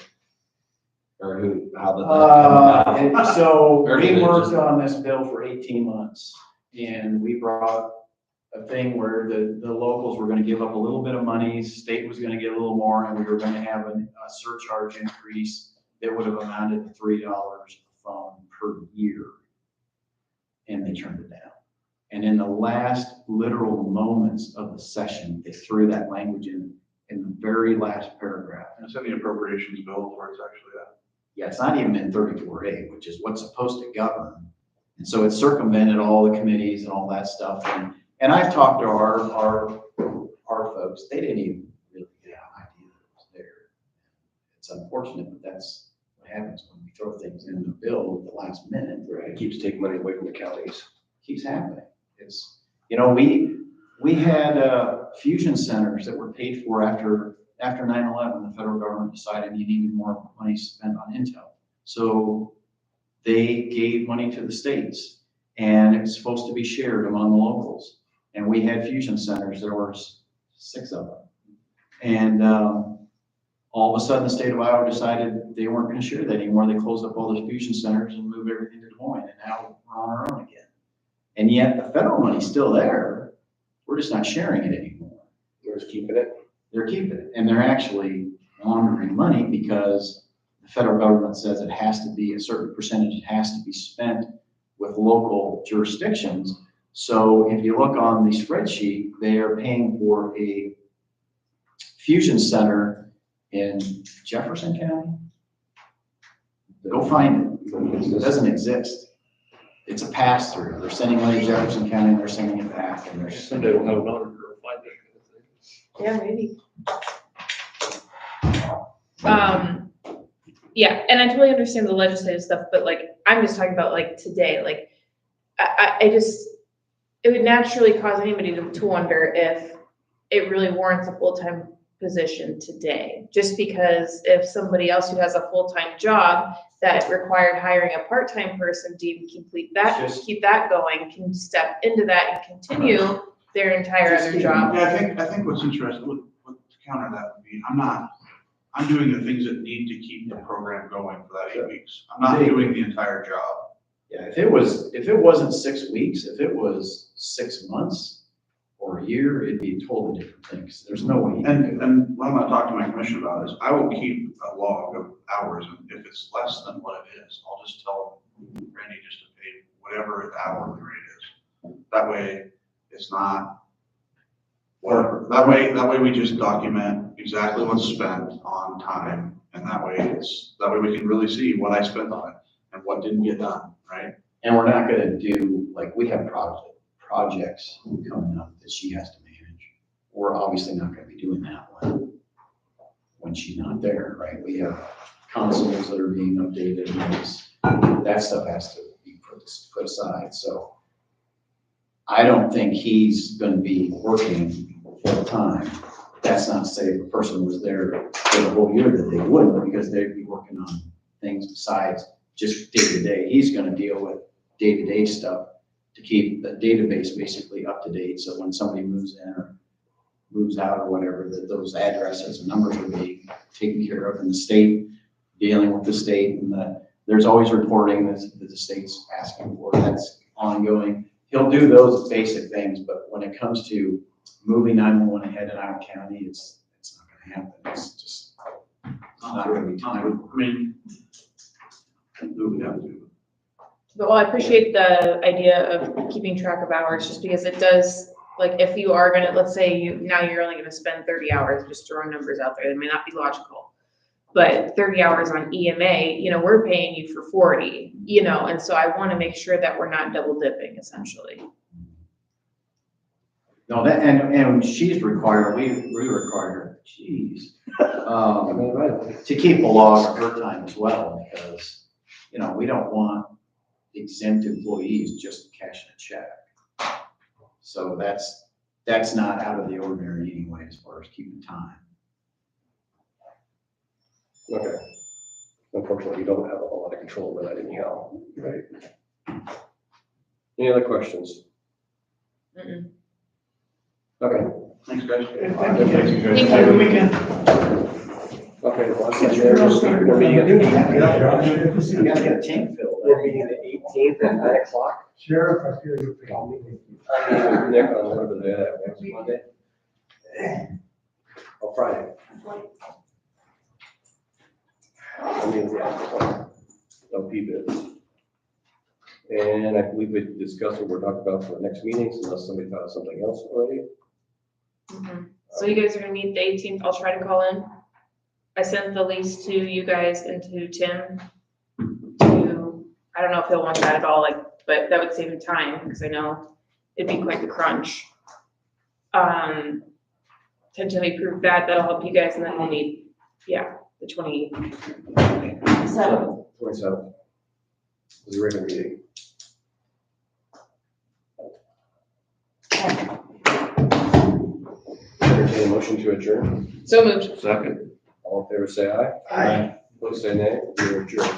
or how did that come about? So Or did we it worked just- on this bill for 18 months, and we brought a thing where the locals were gonna give up a little bit of money, state was gonna get a little more, and we were gonna have a surcharge increase that would have amounted to $3 a phone per year. And they turned it down. And in the last literal moments of the session, they threw that language in the very last paragraph. And it's in the appropriations bill where it's actually at. Yeah, it's not even in 34A, which is what's supposed to govern. And so it circumvented all the committees and all that stuff. And I've talked to our folks, they didn't even really get an idea that it was there. It's unfortunate, but that's what happens when we throw things in the bill at the last minute. Right, it keeps taking money away from the counties. Keeps happening. It's, we had fusion centers that were paid for after 9/11. The federal government decided you needed more money spent on Intel. So they gave money to the states, and it was supposed to be shared among the locals. And we had fusion centers, there were 6 of them. And all of a sudden, the state of Iowa decided they weren't gonna share that anymore. They closed up all the fusion centers and moved everything to Des Moines, and now we're on our own again. And yet the federal money's still there, we're just not sharing it anymore. They're just keeping it. They're keeping it, and they're actually laundering money because the federal government says it has to be a certain percentage, it has to be spent with local jurisdictions. So if you look on the spreadsheet, they are paying for a fusion center in Jefferson County. Go find it. It doesn't exist. It's a pass through. They're sending money to Jefferson County, they're sending it back, and there's. Someday we'll have an auditor apply that kind of thing. yeah, maybe. Yeah, and I totally understand the legislative stuff, but like, I'm just talking about like today, like, I just, it would naturally cause anybody to wonder if it really warrants a full-time position today. Just because if somebody else who has a full-time job that required hiring a part-time person to even complete that, Just- keep that going, can step into that and continue their entire Just other keep- job. Yeah, I think what's interesting, what to counter that would be, I'm doing the things that need to keep the program going for that 8 weeks. I'm not doing the entire job. Yeah, if it wasn't 6 weeks, if it was 6 months or a year, it'd be a totally different thing. 'Cause there's no way. you can do it. And what I'm gonna talk to my commission about is, I will keep a log of hours, and if it's less than what it is, I'll just tell Randy just to pay whatever the hourly rate is. That way, it's not, whatever, that way we just document exactly what's spent on time, and that way we can really see what I spent on it and what didn't get done, right? And we're not gonna do, like, we have projects coming up that she has to manage. We're obviously not gonna be doing that when she's not there, right? We have consoles that are being updated, and that stuff has to be put aside, so. I don't think he's gonna be working full time. That's not to say if a person was there for the whole year that they wouldn't, because they'd be working on things besides just day to day. He's gonna deal with day to day stuff to keep the database basically up to date. So when somebody moves in or moves out or whatever, that those addresses and numbers are being taken care of in the state, dealing with the state and the There's always reporting that the state's asking for, that's ongoing. He'll do those basic things, but when it comes to moving 911 ahead in Iowa County, it's not gonna happen. It's just not gonna be time. I mean, do we have to? But well, I appreciate the idea of keeping track of hours, just because it does, like, if you are gonna, let's say you're only gonna spend 30 hours, just throwing numbers out there, that may not be logical. But 30 hours on EMA, we're paying you for 40, and so I wanna make sure that we're not double dipping essentially. No, that, and she's required, we require her, geez, to keep a log of her time as well, because, we don't want exempt employees just cashing a check. So that's not out of the ordinary anyway, as far as keeping time. Okay. Unfortunately, you don't have a whole lot of control over that anyhow, right? Any other questions? Mm-mm. Okay. Thanks, guys. Thank you. Thank you. Thank Have a good weekend. Okay, the last thing there is, we're meeting at the You gotta get a tank filled. we're meeting the 18th at 9 o'clock. Sheriff, I feel you. I'm meeting with Nick on whatever the day that next Monday. Oh, Friday. I mean, yeah, LP bids. And I believe we discussed what we're talking about for the next meetings, unless somebody thought of something else already. Mhm. So you guys are gonna meet the 18th, I'll try to call in. I sent the lease to you guys and to Tim. I don't know if he'll want that at all, but that would save him time, because I know it'd be quite the crunch. Tentatively approve that, that'll help you guys, and then we'll need, the 20. 27th is a regular meeting. Entertain a motion to adjourn. So moved. Second. All in favor, say aye. Aye. Opposed, say nay. We are adjourned.